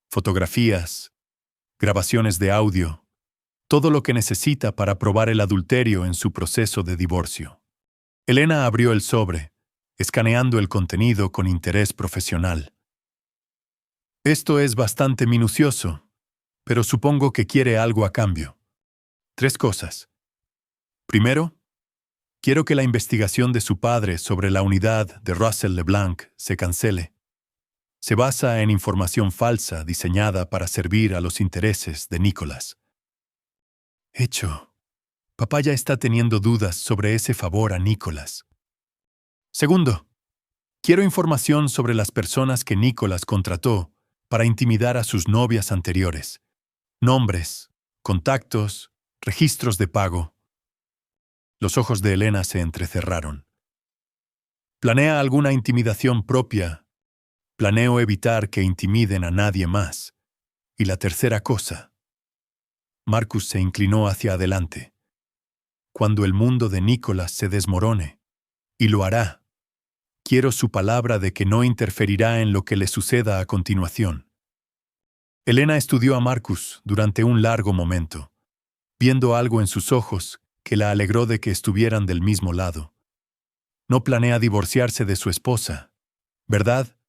fotografías, grabaciones de audio, todo lo que necesita para probar el adulterio en su proceso de divorcio». Elena abrió el sobre, escaneando el contenido con interés profesional. «Esto es bastante minucioso, pero supongo que quiere algo a cambio. 3 cosas. Primero, quiero que la investigación de su padre sobre la unidad de Russell LeBlanc se cancele. Se basa en información falsa diseñada para servir a los intereses de Nicholas». «Hecho. Papá ya está teniendo dudas sobre ese favor a Nicholas». Segundo, quiero información sobre las personas que Nicholas contrató para intimidar a sus novias anteriores. Nombres, contactos, registros de pago. Los ojos de Elena se entrecerraron. «¿Planea alguna intimidación propia? Planeo evitar que intimiden a nadie más. Y la tercera cosa». Marcus se inclinó hacia adelante. «Cuando el mundo de Nicholas se desmorone, y lo hará, quiero su palabra de que no interferirá en lo que le suceda a continuación». Elena estudió a Marcus durante un largo momento, viendo algo en sus ojos que la alegró de que estuvieran del mismo lado. No planea divorciarse de su esposa, ¿verdad?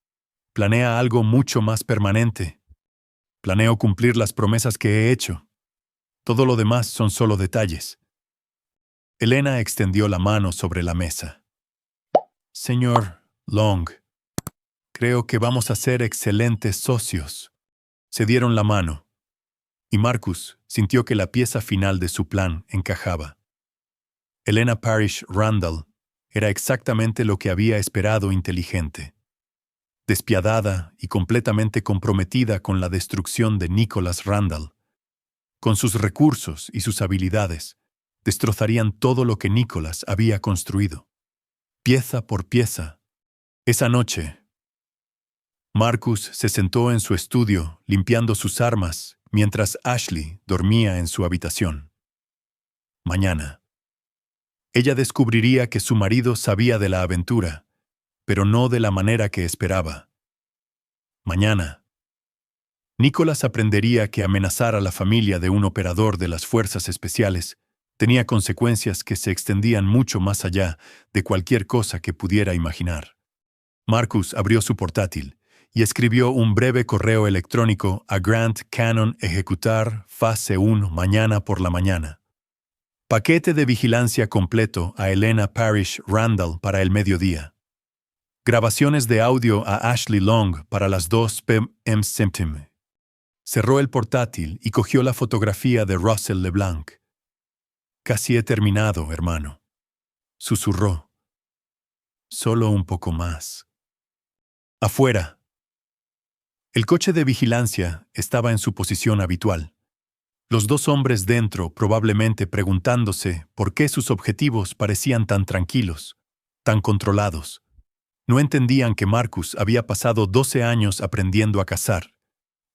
Planea algo mucho más permanente. Planeo cumplir las promesas que he hecho. Todo lo demás son solo detalles. Elena extendió la mano sobre la mesa. Señor Long, creo que vamos a ser excelentes socios. Se dieron la mano, y Marcus sintió que la pieza final de su plan encajaba. Elena Parrish Randall era exactamente lo que había esperado, inteligente, despiadada y completamente comprometida con la destrucción de Nicholas Randall. Con sus recursos y sus habilidades, destrozarían todo lo que Nicholas había construido, pieza por pieza. Esa noche, Marcus se sentó en su estudio limpiando sus armas mientras Ashley dormía en su habitación. Mañana, ella descubriría que su marido sabía de la aventura, pero no de la manera que esperaba. Mañana, Nicholas aprendería que amenazar a la familia de un operador de las fuerzas especiales tenía consecuencias que se extendían mucho más allá de cualquier cosa que pudiera imaginar. Marcus abrió su portátil y escribió un breve correo electrónico a Grant Cannon: ejecutar fase 1 mañana por la mañana. Paquete de vigilancia completo a Elena Parrish Randall para el mediodía. Grabaciones de audio a Ashley Long para las 2 p.m. Cerró el portátil y cogió la fotografía de Russell LeBlanc. Casi he terminado, hermano, susurró. Solo un poco más. Afuera. El coche de vigilancia estaba en su posición habitual. Los dos hombres dentro probablemente preguntándose por qué sus objetivos parecían tan tranquilos, tan controlados. No entendían que Marcus había pasado 12 años aprendiendo a cazar,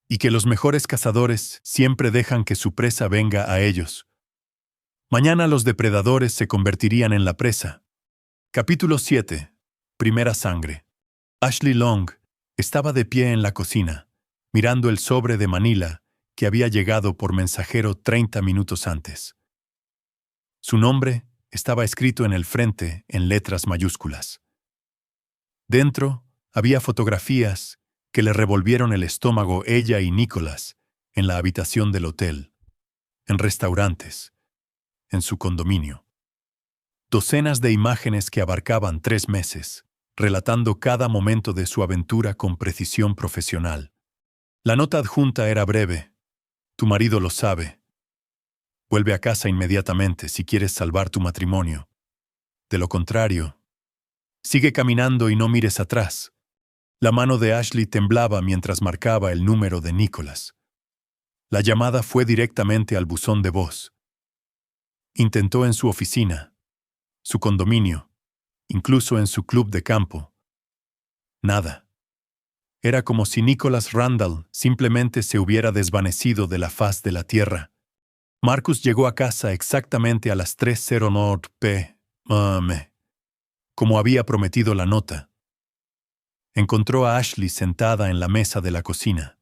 y que los mejores cazadores siempre dejan que su presa venga a ellos. Mañana los depredadores se convertirían en la presa. Capítulo 7. Primera sangre. Ashley Long estaba de pie en la cocina, mirando el sobre de Manila que había llegado por mensajero 30 minutos antes. Su nombre estaba escrito en el frente en letras mayúsculas. Dentro había fotografías que le revolvieron el estómago ella y Nicholas en la habitación del hotel, en restaurantes, en su condominio. Docenas de imágenes que abarcaban 3 meses, relatando cada momento de su aventura con precisión profesional. La nota adjunta era breve. Tu marido lo sabe. Vuelve a casa inmediatamente si quieres salvar tu matrimonio. De lo contrario, sigue caminando y no mires atrás. La mano de Ashley temblaba mientras marcaba el número de Nicholas. La llamada fue directamente al buzón de voz. Intentó en su oficina, su condominio, incluso en su club de campo. Nada. Era como si Nicholas Randall simplemente se hubiera desvanecido de la faz de la tierra. Marcus llegó a casa exactamente a las 3:09 p.m., como había prometido la nota. Encontró a Ashley sentada en la mesa de la cocina,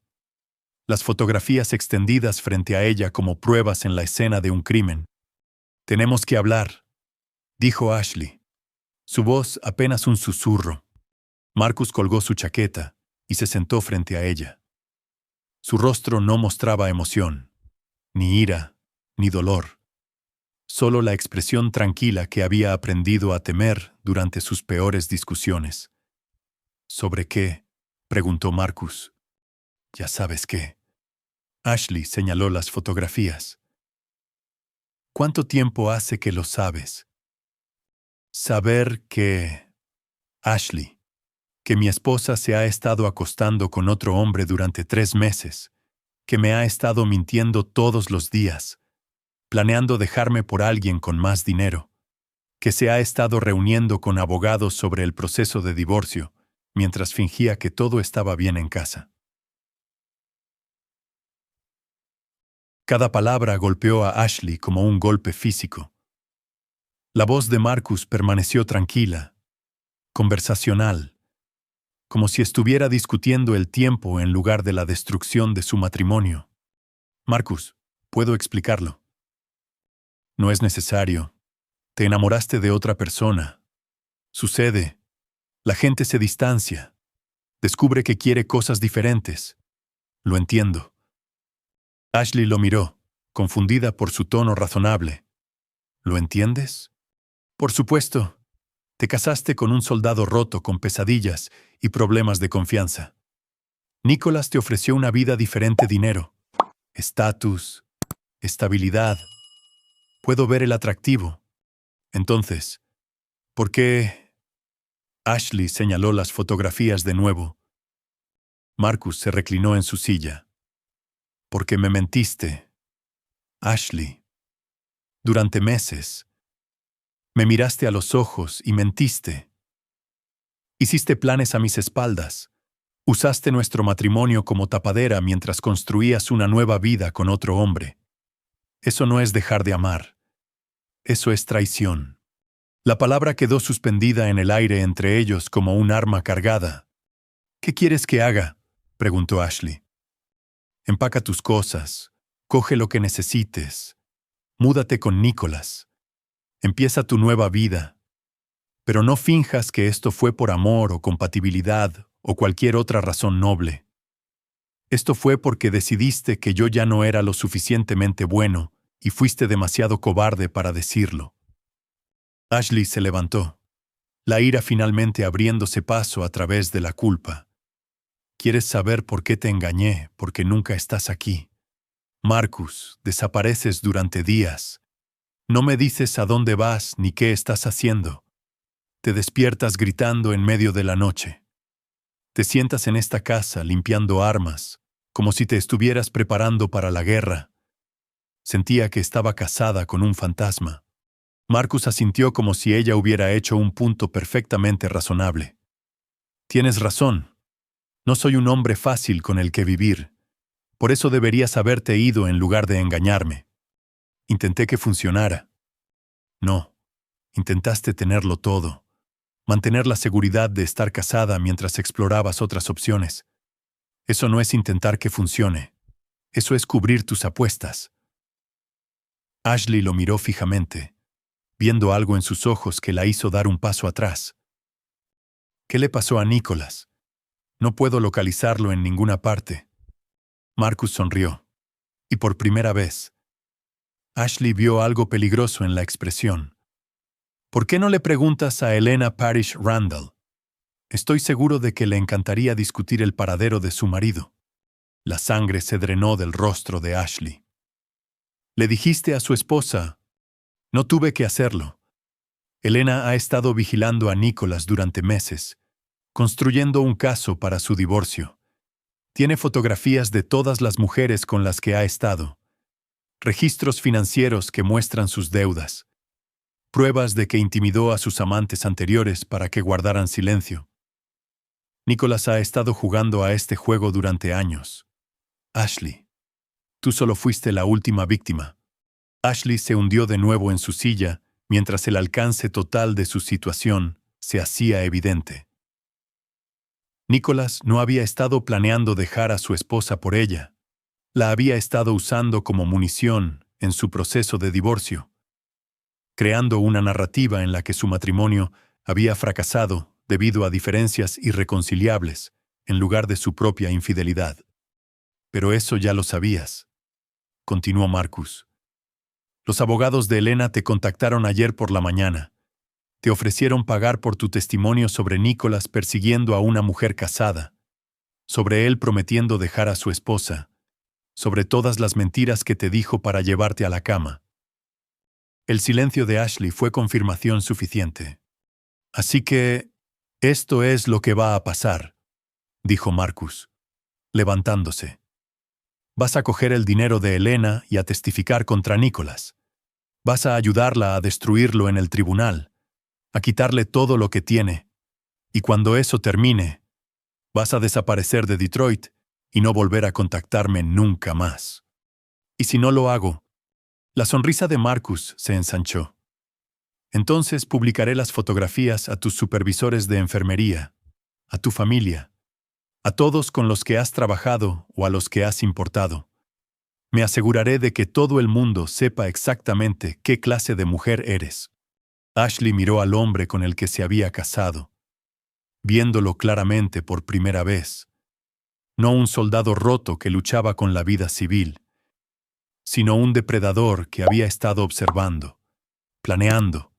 las fotografías extendidas frente a ella como pruebas en la escena de un crimen. «Tenemos que hablar», dijo Ashley. Su voz apenas un susurro. Marcus colgó su chaqueta y se sentó frente a ella. Su rostro no mostraba emoción, ni ira, ni dolor. Solo la expresión tranquila que había aprendido a temer durante sus peores discusiones. ¿Sobre qué?, preguntó Marcus. Ya sabes qué. Ashley señaló las fotografías. ¿Cuánto tiempo hace que lo sabes? Saber que... Ashley, que mi esposa se ha estado acostando con otro hombre durante 3 meses, que me ha estado mintiendo todos los días, planeando dejarme por alguien con más dinero, que se ha estado reuniendo con abogados sobre el proceso de divorcio, mientras fingía que todo estaba bien en casa. Cada palabra golpeó a Ashley como un golpe físico. La voz de Marcus permaneció tranquila, conversacional, como si estuviera discutiendo el tiempo en lugar de la destrucción de su matrimonio. Marcus, puedo explicarlo. No es necesario. Te enamoraste de otra persona. Sucede. La gente se distancia. Descubre que quiere cosas diferentes. Lo entiendo. Ashley lo miró, confundida por su tono razonable. ¿Lo entiendes? Por supuesto, te casaste con un soldado roto con pesadillas y problemas de confianza. Nicholas te ofreció una vida diferente, dinero, estatus, estabilidad. Puedo ver el atractivo. Entonces, ¿por qué? Ashley señaló las fotografías de nuevo. Marcus se reclinó en su silla. Porque me mentiste, Ashley. Durante meses. Me miraste a los ojos y mentiste. Hiciste planes a mis espaldas. Usaste nuestro matrimonio como tapadera mientras construías una nueva vida con otro hombre. Eso no es dejar de amar. Eso es traición. La palabra quedó suspendida en el aire entre ellos como un arma cargada. ¿Qué quieres que haga?, preguntó Ashley. Empaca tus cosas, coge lo que necesites, múdate con Nicholas, empieza tu nueva vida. Pero no finjas que esto fue por amor o compatibilidad o cualquier otra razón noble. Esto fue porque decidiste que yo ya no era lo suficientemente bueno y fuiste demasiado cobarde para decirlo. Ashley se levantó, la ira finalmente abriéndose paso a través de la culpa. ¿Quieres saber por qué te engañé? Porque nunca estás aquí. Marcus, desapareces durante días. No me dices a dónde vas ni qué estás haciendo. Te despiertas gritando en medio de la noche. Te sientas en esta casa limpiando armas, como si te estuvieras preparando para la guerra. Sentía que estaba casada con un fantasma. Marcus asintió como si ella hubiera hecho un punto perfectamente razonable. Tienes razón. No soy un hombre fácil con el que vivir. Por eso deberías haberte ido en lugar de engañarme. Intenté que funcionara. No. Intentaste tenerlo todo. Mantener la seguridad de estar casada mientras explorabas otras opciones. Eso no es intentar que funcione. Eso es cubrir tus apuestas. Ashley lo miró fijamente, viendo algo en sus ojos que la hizo dar un paso atrás. ¿Qué le pasó a Nicholas? No puedo localizarlo en ninguna parte. Marcus sonrió. Y por primera vez, Ashley vio algo peligroso en la expresión. ¿Por qué no le preguntas a Elena Parrish Randall? Estoy seguro de que le encantaría discutir el paradero de su marido. La sangre se drenó del rostro de Ashley. Le dijiste a su esposa, no tuve que hacerlo. Elena ha estado vigilando a Nicholas durante meses, construyendo un caso para su divorcio. Tiene fotografías de todas las mujeres con las que ha estado, registros financieros que muestran sus deudas, pruebas de que intimidó a sus amantes anteriores para que guardaran silencio. Nicholas ha estado jugando a este juego durante años. Ashley, tú solo fuiste la última víctima. Ashley se hundió de nuevo en su silla mientras el alcance total de su situación se hacía evidente. Nicholas no había estado planeando dejar a su esposa por ella. La había estado usando como munición en su proceso de divorcio, creando una narrativa en la que su matrimonio había fracasado debido a diferencias irreconciliables en lugar de su propia infidelidad. Pero eso ya lo sabías, continuó Marcus. Los abogados de Elena te contactaron ayer por la mañana. Te ofrecieron pagar por tu testimonio sobre Nicholas persiguiendo a una mujer casada, sobre él prometiendo dejar a su esposa, sobre todas las mentiras que te dijo para llevarte a la cama. El silencio de Ashley fue confirmación suficiente. Así que, esto es lo que va a pasar, dijo Marcus, levantándose. Vas a coger el dinero de Elena y a testificar contra Nicholas. Vas a ayudarla a destruirlo en el tribunal, a quitarle todo lo que tiene. Y cuando eso termine, vas a desaparecer de Detroit y no volver a contactarme nunca más. Y si no lo hago, la sonrisa de Marcus se ensanchó. Entonces publicaré las fotografías a tus supervisores de enfermería, a tu familia, a todos con los que has trabajado o a los que has importado. Me aseguraré de que todo el mundo sepa exactamente qué clase de mujer eres. Ashley miró al hombre con el que se había casado, viéndolo claramente por primera vez. No un soldado roto que luchaba con la vida civil, sino un depredador que había estado observando, planeando,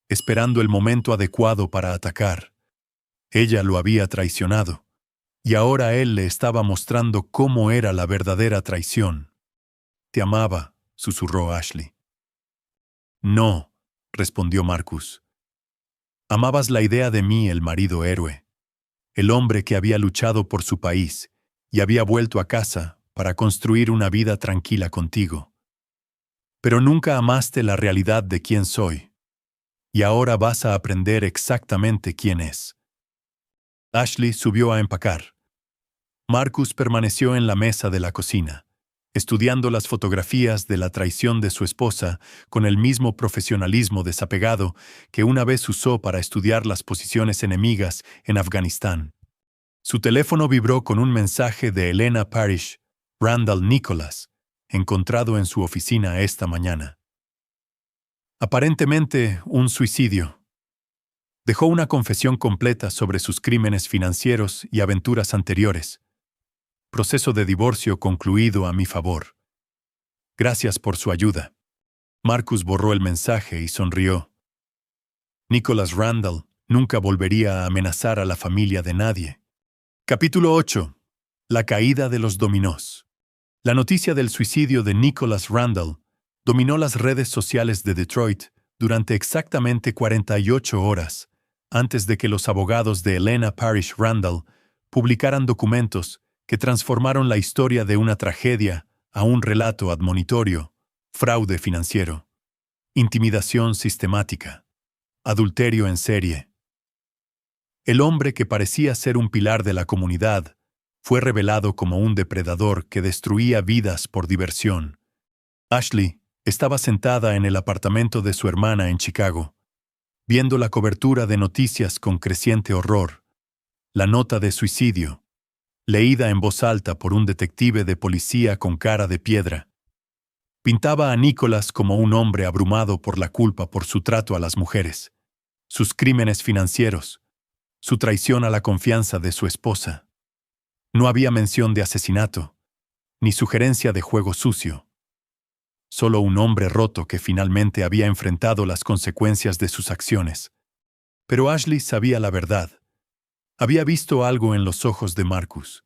esperando el momento adecuado para atacar. Ella lo había traicionado, y ahora él le estaba mostrando cómo era la verdadera traición. «Te amaba», susurró Ashley. «No», respondió Marcus. «Amabas la idea de mí, el marido héroe, el hombre que había luchado por su país y había vuelto a casa para construir una vida tranquila contigo. Pero nunca amaste la realidad de quién soy, y ahora vas a aprender exactamente quién es». Ashley subió a empacar. Marcus permaneció en la mesa de la cocina, estudiando las fotografías de la traición de su esposa con el mismo profesionalismo desapegado que una vez usó para estudiar las posiciones enemigas en Afganistán. Su teléfono vibró con un mensaje de Elena Parrish, Randall Nicholas, encontrado en su oficina esta mañana. Aparentemente, un suicidio. Dejó una confesión completa sobre sus crímenes financieros y aventuras anteriores. Proceso de divorcio concluido a mi favor. Gracias por su ayuda. Marcus borró el mensaje y sonrió. Nicholas Randall nunca volvería a amenazar a la familia de nadie. Capítulo 8. La caída de los dominós. La noticia del suicidio de Nicholas Randall dominó las redes sociales de Detroit durante exactamente 48 horas antes de que los abogados de Elena Parrish Randall publicaran documentos que transformaron la historia de una tragedia a un relato admonitorio: fraude financiero, intimidación sistemática, adulterio en serie. El hombre que parecía ser un pilar de la comunidad fue revelado como un depredador que destruía vidas por diversión. Ashley estaba sentada en el apartamento de su hermana en Chicago, viendo la cobertura de noticias con creciente horror. La nota de suicidio, leída en voz alta por un detective de policía con cara de piedra, pintaba a Nicholas como un hombre abrumado por la culpa por su trato a las mujeres, sus crímenes financieros, su traición a la confianza de su esposa. No había mención de asesinato, ni sugerencia de juego sucio. Solo un hombre roto que finalmente había enfrentado las consecuencias de sus acciones. Pero Ashley sabía la verdad. Había visto algo en los ojos de Marcus,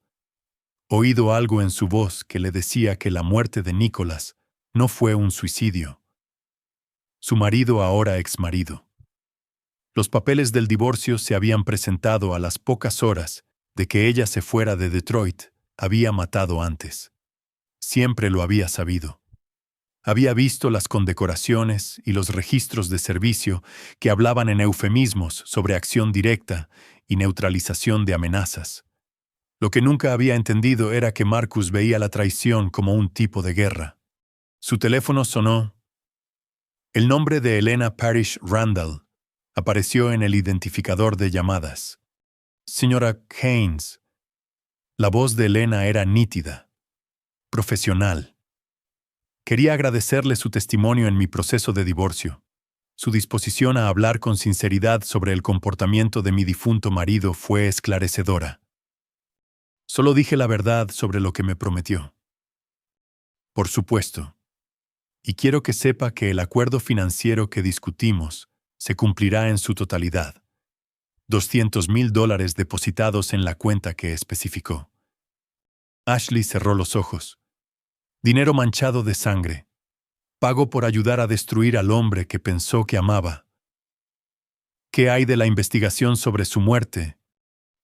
oído algo en su voz que le decía que la muerte de Nicholas no fue un suicidio. Su marido, ahora exmarido. Los papeles del divorcio se habían presentado a las pocas horas de que ella se fuera de Detroit. Había matado antes. Siempre lo había sabido. Había visto las condecoraciones y los registros de servicio que hablaban en eufemismos sobre acción directa y neutralización de amenazas. Lo que nunca había entendido era que Marcus veía la traición como un tipo de guerra. Su teléfono sonó. El nombre de Elena Parrish Randall apareció en el identificador de llamadas. «Señora Haynes». La voz de Elena era nítida, profesional. «Quería agradecerle su testimonio en mi proceso de divorcio. Su disposición a hablar con sinceridad sobre el comportamiento de mi difunto marido fue esclarecedora. Solo dije la verdad sobre lo que me prometió». «Por supuesto. Y quiero que sepa que el acuerdo financiero que discutimos se cumplirá en su totalidad. $200,000 depositados en la cuenta que especificó». Ashley cerró los ojos. Dinero manchado de sangre. Pago por ayudar a destruir al hombre que pensó que amaba. ¿Qué hay de la investigación sobre su muerte?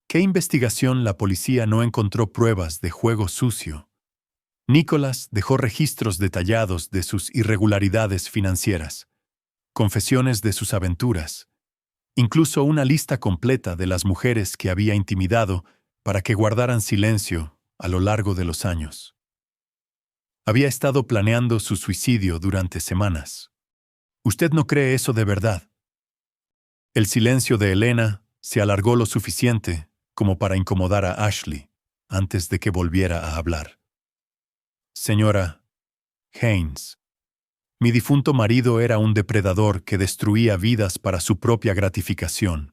¿Qué investigación? La policía no encontró pruebas de juego sucio. Nicholas dejó registros detallados de sus irregularidades financieras, confesiones de sus aventuras, incluso una lista completa de las mujeres que había intimidado para que guardaran silencio a lo largo de los años. Había estado planeando su suicidio durante semanas. ¿Usted no cree eso de verdad? El silencio de Elena se alargó lo suficiente como para incomodar a Ashley antes de que volviera a hablar. «Señora Haynes, mi difunto marido era un depredador que destruía vidas para su propia gratificación.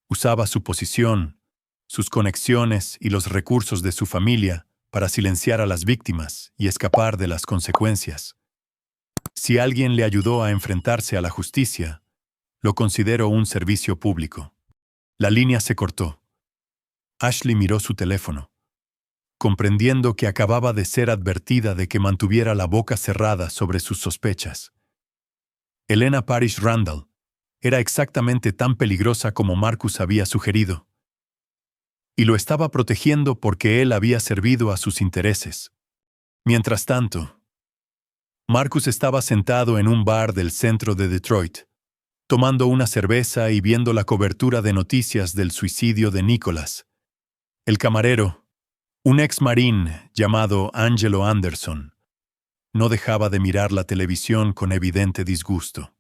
Usaba su posición, sus conexiones y los recursos de su familia para silenciar a las víctimas y escapar de las consecuencias. Si alguien le ayudó a enfrentarse a la justicia, Lo considero un servicio público. La línea se cortó. Ashley miró su teléfono, comprendiendo que acababa de ser advertida de que mantuviera la boca cerrada sobre sus sospechas. Elena Parrish Randall era exactamente tan peligrosa como Marcus había sugerido, y lo estaba protegiendo porque él había servido a sus intereses. Mientras tanto, Marcus estaba sentado en un bar del centro de Detroit, tomando una cerveza y viendo la cobertura de noticias del suicidio de Nicholas. El camarero, un ex marín llamado Angelo Anderson, no dejaba de mirar la televisión con evidente disgusto.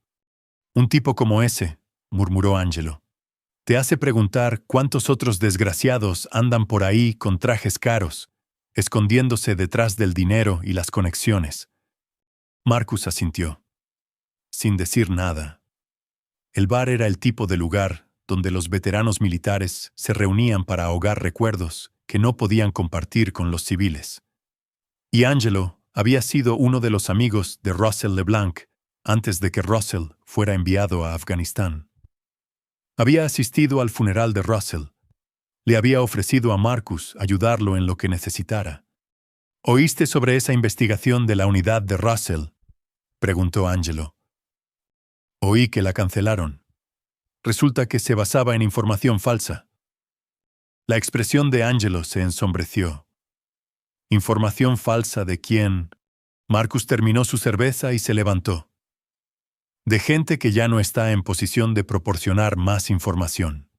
Un tipo como ese, murmuró Angelo, te hace preguntar cuántos otros desgraciados andan por ahí con trajes caros, escondiéndose detrás del dinero y las conexiones. Marcus asintió, sin decir nada. El bar era el tipo de lugar donde los veteranos militares se reunían para ahogar recuerdos que no podían compartir con los civiles. Y Angelo había sido uno de los amigos de Russell LeBlanc antes de que Russell fuera enviado a Afganistán. Había asistido al funeral de Russell. Le había ofrecido a Marcus ayudarlo en lo que necesitara. ¿Oíste sobre esa investigación de la unidad de Russell?, preguntó Angelo. Oí que la cancelaron. Resulta que se basaba en información falsa. La expresión de Angelo se ensombreció. ¿Información falsa de quién? Marcus terminó su cerveza y se levantó. De gente que ya no está en posición de proporcionar más información.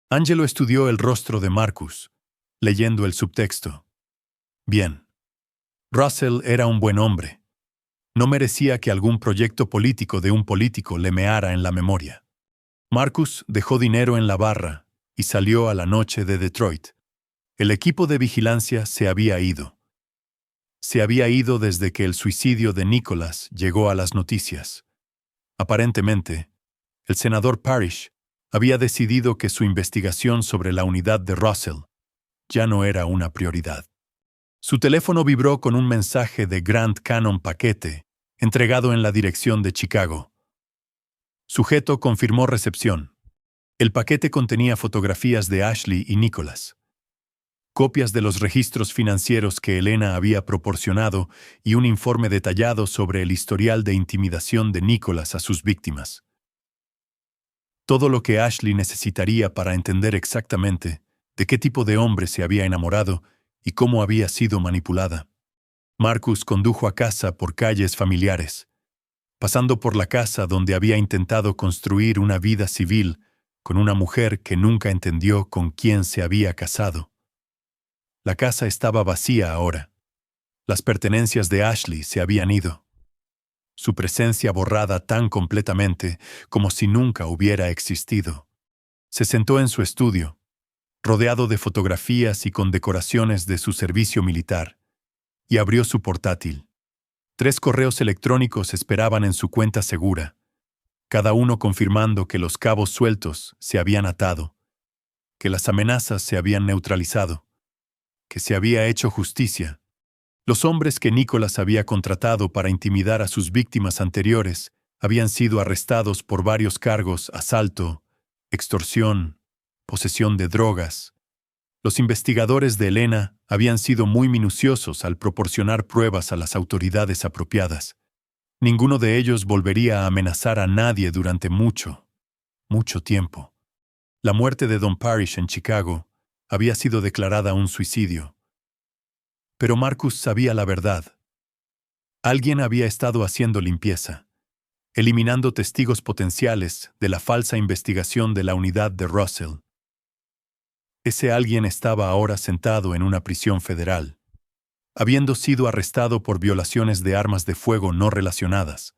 Angelo estudió el rostro de Marcus, leyendo el subtexto. Bien. Russell era un buen hombre. No merecía que algún proyecto político de un político le meara en la memoria. Marcus dejó dinero en la barra y salió a la noche de Detroit. El equipo de vigilancia se había ido. Se había ido desde que el suicidio de Nicholas llegó a las noticias. Aparentemente, el senador Parrish había decidido que su investigación sobre la unidad de Russell ya no era una prioridad. Su teléfono vibró con un mensaje de Grant Cannon Paquete, entregado en la dirección de Chicago. Sujeto confirmó recepción. El paquete contenía fotografías de Ashley y Nicholas, copias de los registros financieros que Elena había proporcionado y un informe detallado sobre el historial de intimidación de Nicholas a sus víctimas. Todo lo que Ashley necesitaría para entender exactamente de qué tipo de hombre se había enamorado y cómo había sido manipulada. Marcus condujo a casa por calles familiares, pasando por la casa donde había intentado construir una vida civil con una mujer que nunca entendió con quién se había casado. La casa estaba vacía ahora. Las pertenencias de Ashley se habían ido. Su presencia borrada tan completamente como si nunca hubiera existido. Se sentó en su estudio, rodeado de fotografías y condecoraciones de su servicio militar, y abrió su portátil. 3 correos electrónicos esperaban en su cuenta segura, cada uno confirmando que los cabos sueltos se habían atado, que las amenazas se habían neutralizado, que se había hecho justicia. Los hombres que Nicholas había contratado para intimidar a sus víctimas anteriores habían sido arrestados por varios cargos: asalto, extorsión, posesión de drogas. Los investigadores de Elena habían sido muy minuciosos al proporcionar pruebas a las autoridades apropiadas. Ninguno de ellos volvería a amenazar a nadie durante mucho, mucho tiempo. La muerte de Don Parrish en Chicago había sido declarada un suicidio. Pero Marcus sabía la verdad. Alguien había estado haciendo limpieza, eliminando testigos potenciales de la falsa investigación de la unidad de Russell. Ese alguien estaba ahora sentado en una prisión federal, habiendo sido arrestado por violaciones de armas de fuego no relacionadas.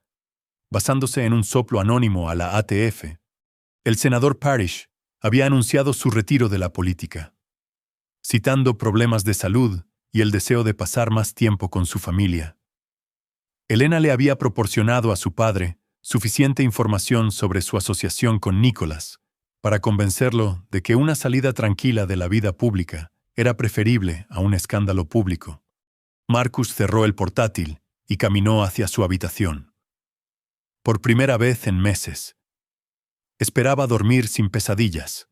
Basándose en un soplo anónimo a la ATF, el senador Parrish había anunciado su retiro de la política, citando problemas de salud y el deseo de pasar más tiempo con su familia. Elena le había proporcionado a su padre suficiente información sobre su asociación con Nicholas para convencerlo de que una salida tranquila de la vida pública era preferible a un escándalo público. Marcus cerró el portátil y caminó hacia su habitación. Por primera vez en meses, Esperaba dormir sin pesadillas.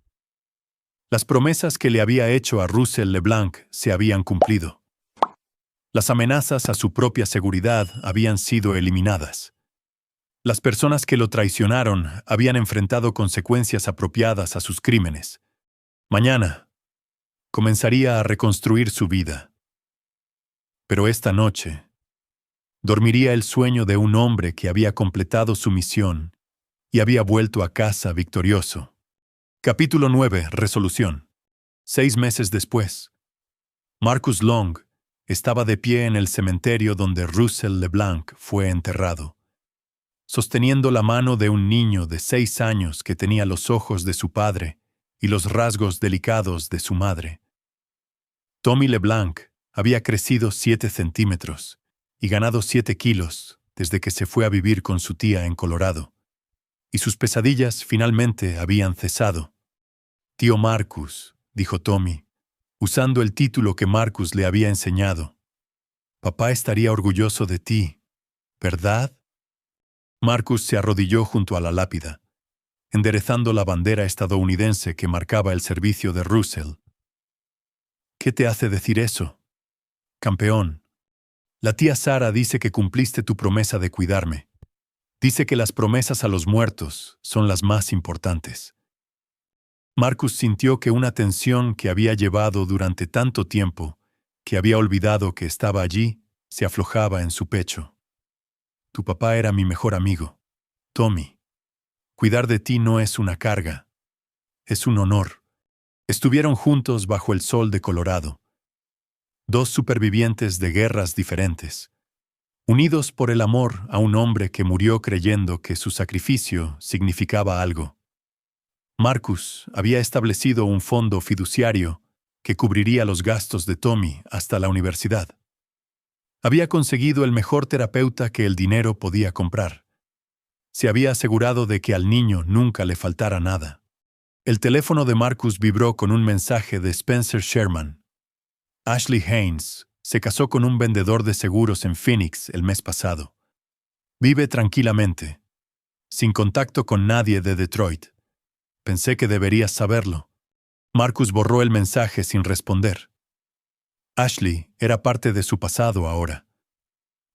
Las promesas que le había hecho a Russell LeBlanc se habían cumplido. Las amenazas a su propia seguridad habían sido eliminadas. Las personas que lo traicionaron habían enfrentado consecuencias apropiadas a sus crímenes. Mañana comenzaría a reconstruir su vida. Pero esta noche dormiría el sueño de un hombre que había completado su misión y había vuelto a casa victorioso. Capítulo 9. Resolución. 6 meses después, Marcus Long estaba de pie en el cementerio donde Russell LeBlanc fue enterrado, sosteniendo la mano de un niño de 6 años que tenía los ojos de su padre y los rasgos delicados de su madre. Tommy LeBlanc había crecido 7 centímetros y ganado 7 kilos desde que se fue a vivir con su tía en Colorado, y sus pesadillas finalmente habían cesado. «Tío Marcus», dijo Tommy, usando el título que Marcus le había enseñado. «Papá estaría orgulloso de ti, ¿verdad?» Marcus se arrodilló junto a la lápida, enderezando la bandera estadounidense que marcaba el servicio de Russell. «¿Qué te hace decir eso, campeón? La tía Sara dice que cumpliste tu promesa de cuidarme. Dice que las promesas a los muertos son las más importantes». Marcus sintió que una tensión que había llevado durante tanto tiempo, que había olvidado que estaba allí, se aflojaba en su pecho. «Tu papá era mi mejor amigo, Tommy. Cuidar de ti no es una carga, es un honor». Estuvieron juntos bajo el sol de Colorado. 2 supervivientes de guerras diferentes, unidos por el amor a un hombre que murió creyendo que su sacrificio significaba algo. Marcus había establecido un fondo fiduciario que cubriría los gastos de Tommy hasta la universidad. Había conseguido el mejor terapeuta que el dinero podía comprar. Se había asegurado de que al niño nunca le faltara nada. El teléfono de Marcus vibró con un mensaje de Spencer Sherman. Ashley Haynes se casó con un vendedor de seguros en Phoenix el mes pasado. Vive tranquilamente, sin contacto con nadie de Detroit. Pensé que deberías saberlo. Marcus borró el mensaje sin responder. Ashley era parte de su pasado ahora.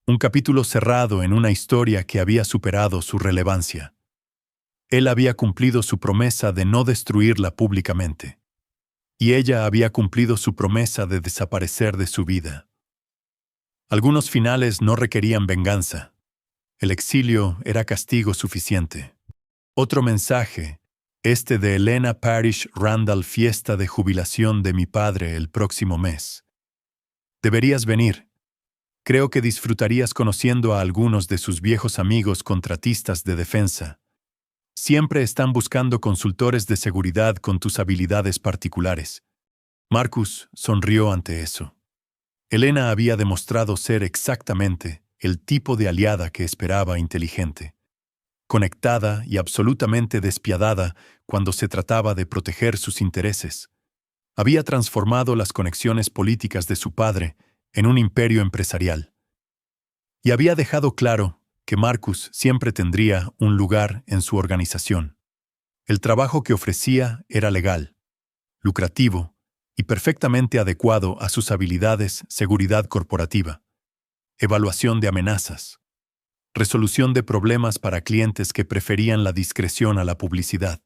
Un capítulo cerrado en una historia que había superado su relevancia. Él había cumplido su promesa de no destruirla públicamente. Y ella había cumplido su promesa de desaparecer de su vida. Algunos finales no requerían venganza. El exilio era castigo suficiente. Otro mensaje, este de Elena Parrish Randall, fiesta de jubilación de mi padre el próximo mes. Deberías venir. Creo que disfrutarías conociendo a algunos de sus viejos amigos contratistas de defensa. Siempre están buscando consultores de seguridad con tus habilidades particulares. Marcus sonrió ante eso. Elena había demostrado ser exactamente el tipo de aliada que esperaba, inteligente, conectada y absolutamente despiadada cuando se trataba de proteger sus intereses. Había transformado las conexiones políticas de su padre en un imperio empresarial. Y había dejado claro que Marcus siempre tendría un lugar en su organización. El trabajo que ofrecía era legal, lucrativo y perfectamente adecuado a sus habilidades: seguridad corporativa, evaluación de amenazas, resolución de problemas para clientes que preferían la discreción a la publicidad.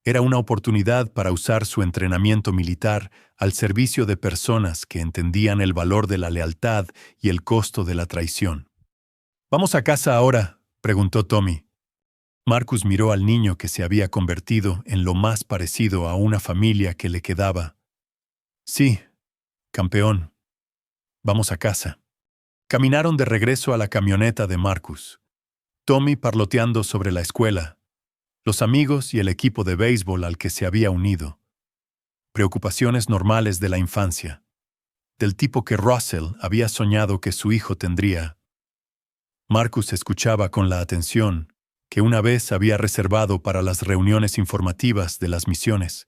Era una oportunidad para usar su entrenamiento militar al servicio de personas que entendían el valor de la lealtad y el costo de la traición. «¿Vamos a casa ahora?», preguntó Tommy. Marcus miró al niño que se había convertido en lo más parecido a una familia que le quedaba. «Sí, campeón. Vamos a casa». Caminaron de regreso a la camioneta de Marcus. Tommy parloteando sobre la escuela, los amigos y el equipo de béisbol al que se había unido. Preocupaciones normales de la infancia, del tipo que Russell había soñado que su hijo tendría. Marcus escuchaba con la atención que una vez había reservado para las reuniones informativas de las misiones,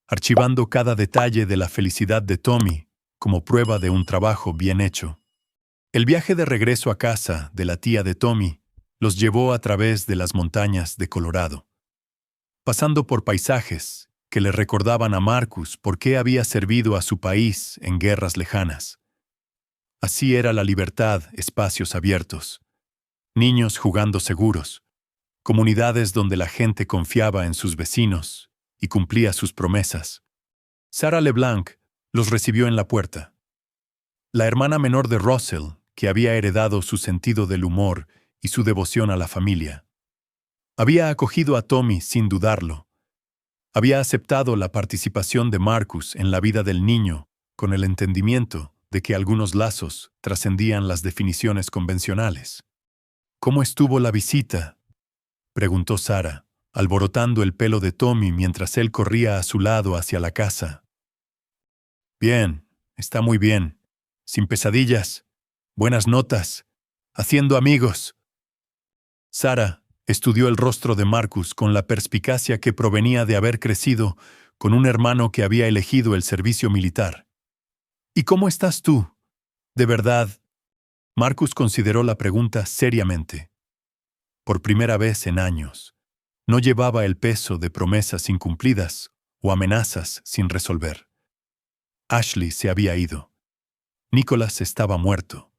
archivando cada detalle de la felicidad de Tommy como prueba de un trabajo bien hecho. El viaje de regreso a casa de la tía de Tommy los llevó a través de las montañas de Colorado. pasando por paisajes que le recordaban a Marcus por qué había servido a su país en guerras lejanas. Así era la libertad, espacios abiertos, niños jugando seguros, comunidades donde la gente confiaba en sus vecinos y cumplía sus promesas. Sarah LeBlanc los recibió en la puerta. La hermana menor de Russell, que había heredado su sentido del humor y su devoción a la familia. Había acogido a Tommy sin dudarlo. Había aceptado la participación de Marcus en la vida del niño con el entendimiento de que algunos lazos trascendían las definiciones convencionales. ¿Cómo estuvo la visita?, preguntó Sarah, alborotando el pelo de Tommy mientras él corría a su lado hacia la casa. Bien, está muy bien. Sin pesadillas, buenas notas, haciendo amigos. Sarah estudió el rostro de Marcus con la perspicacia que provenía de haber crecido con un hermano que había elegido el servicio militar. ¿Y cómo estás tú? ¿De verdad? Marcus consideró la pregunta seriamente. Por primera vez en años, no llevaba el peso de promesas incumplidas o amenazas sin resolver. Ashley se había ido. Nicholas estaba muerto.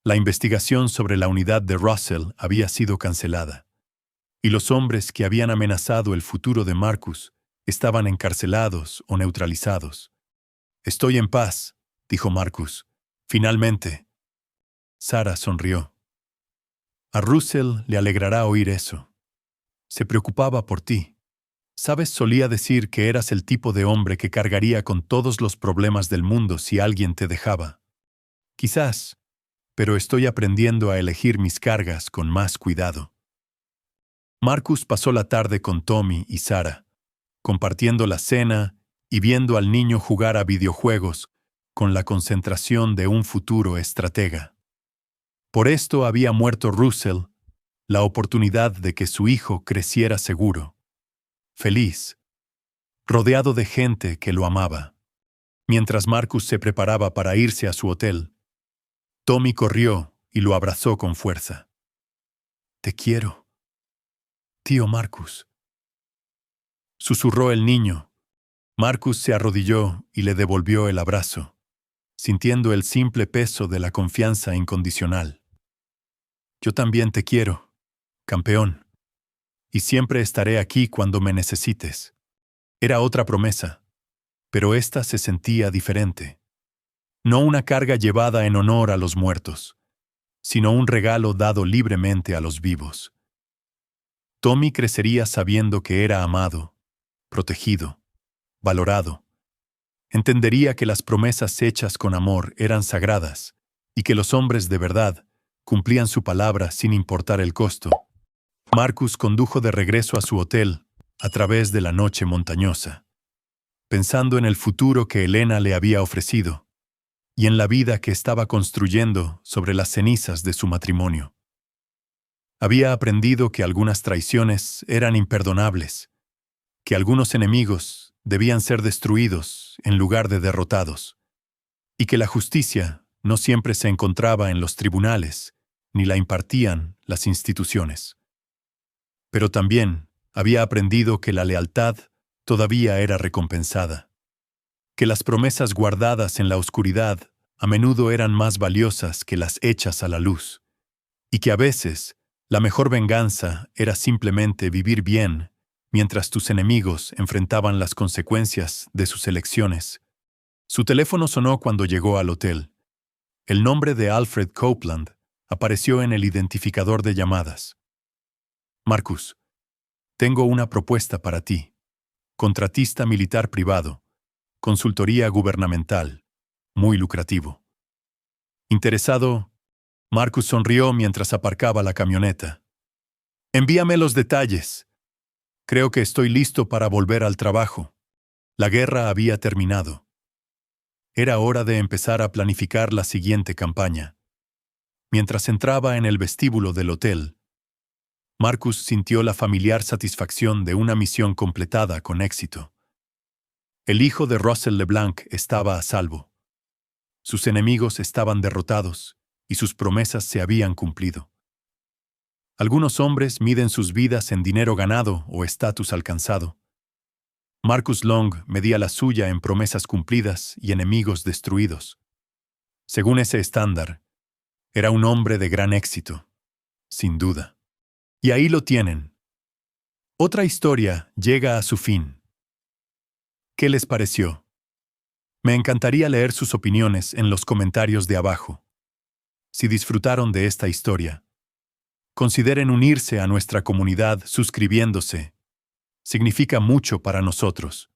La investigación sobre la unidad de Russell había sido cancelada, y los hombres que habían amenazado el futuro de Marcus estaban encarcelados o neutralizados. «Estoy en paz», dijo Marcus. «Finalmente». Sarah sonrió. A Russell le alegrará oír eso. Se preocupaba por ti. Sabes, solía decir que eras el tipo de hombre que cargaría con todos los problemas del mundo si alguien te dejaba. Quizás, pero estoy aprendiendo a elegir mis cargas con más cuidado. Marcus pasó la tarde con Tommy y Sarah, compartiendo la cena y viendo al niño jugar a videojuegos con la concentración de un futuro estratega. Por esto había muerto Russell, la oportunidad de que su hijo creciera seguro, feliz, rodeado de gente que lo amaba. Mientras Marcus se preparaba para irse a su hotel, Tommy corrió y lo abrazó con fuerza. «Te quiero, tío Marcus», susurró el niño. Marcus se arrodilló y le devolvió el abrazo, sintiendo el simple peso de la confianza incondicional. «Yo también te quiero, campeón, y siempre estaré aquí cuando me necesites». Era otra promesa, pero esta se sentía diferente. No una carga llevada en honor a los muertos, sino un regalo dado libremente a los vivos. Tommy crecería sabiendo que era amado, protegido, valorado. Entendería que las promesas hechas con amor eran sagradas y que los hombres de verdad cumplían su palabra sin importar el costo. Marcus condujo de regreso a su hotel a través de la noche montañosa, pensando en el futuro que Elena le había ofrecido y en la vida que estaba construyendo sobre las cenizas de su matrimonio. Había aprendido que algunas traiciones eran imperdonables, que algunos enemigos debían ser destruidos en lugar de derrotados, y que la justicia no siempre se encontraba en los tribunales, ni la impartían las instituciones. Pero también había aprendido que la lealtad todavía era recompensada, que las promesas guardadas en la oscuridad a menudo eran más valiosas que las hechas a la luz, y que a veces la mejor venganza era simplemente vivir bien mientras tus enemigos enfrentaban las consecuencias de sus elecciones. Su teléfono sonó cuando llegó al hotel. El nombre de Alfred Copeland apareció en el identificador de llamadas. «Marcus, tengo una propuesta para ti. Contratista militar privado, consultoría gubernamental, muy lucrativo». Interesado, Marcus sonrió mientras aparcaba la camioneta. «Envíame los detalles. Creo que estoy listo para volver al trabajo». La guerra había terminado. Era hora de empezar a planificar la siguiente campaña. Mientras entraba en el vestíbulo del hotel, Marcus sintió la familiar satisfacción de una misión completada con éxito. El hijo de Russell LeBlanc estaba a salvo. Sus enemigos estaban derrotados y sus promesas se habían cumplido. Algunos hombres miden sus vidas en dinero ganado o estatus alcanzado. Marcus Long medía la suya en promesas cumplidas y enemigos destruidos. Según ese estándar, era un hombre de gran éxito, sin duda. Y ahí lo tienen. Otra historia llega a su fin. ¿Qué les pareció? Me encantaría leer sus opiniones en los comentarios de abajo. Si disfrutaron de esta historia, consideren unirse a nuestra comunidad suscribiéndose. Significa mucho para nosotros.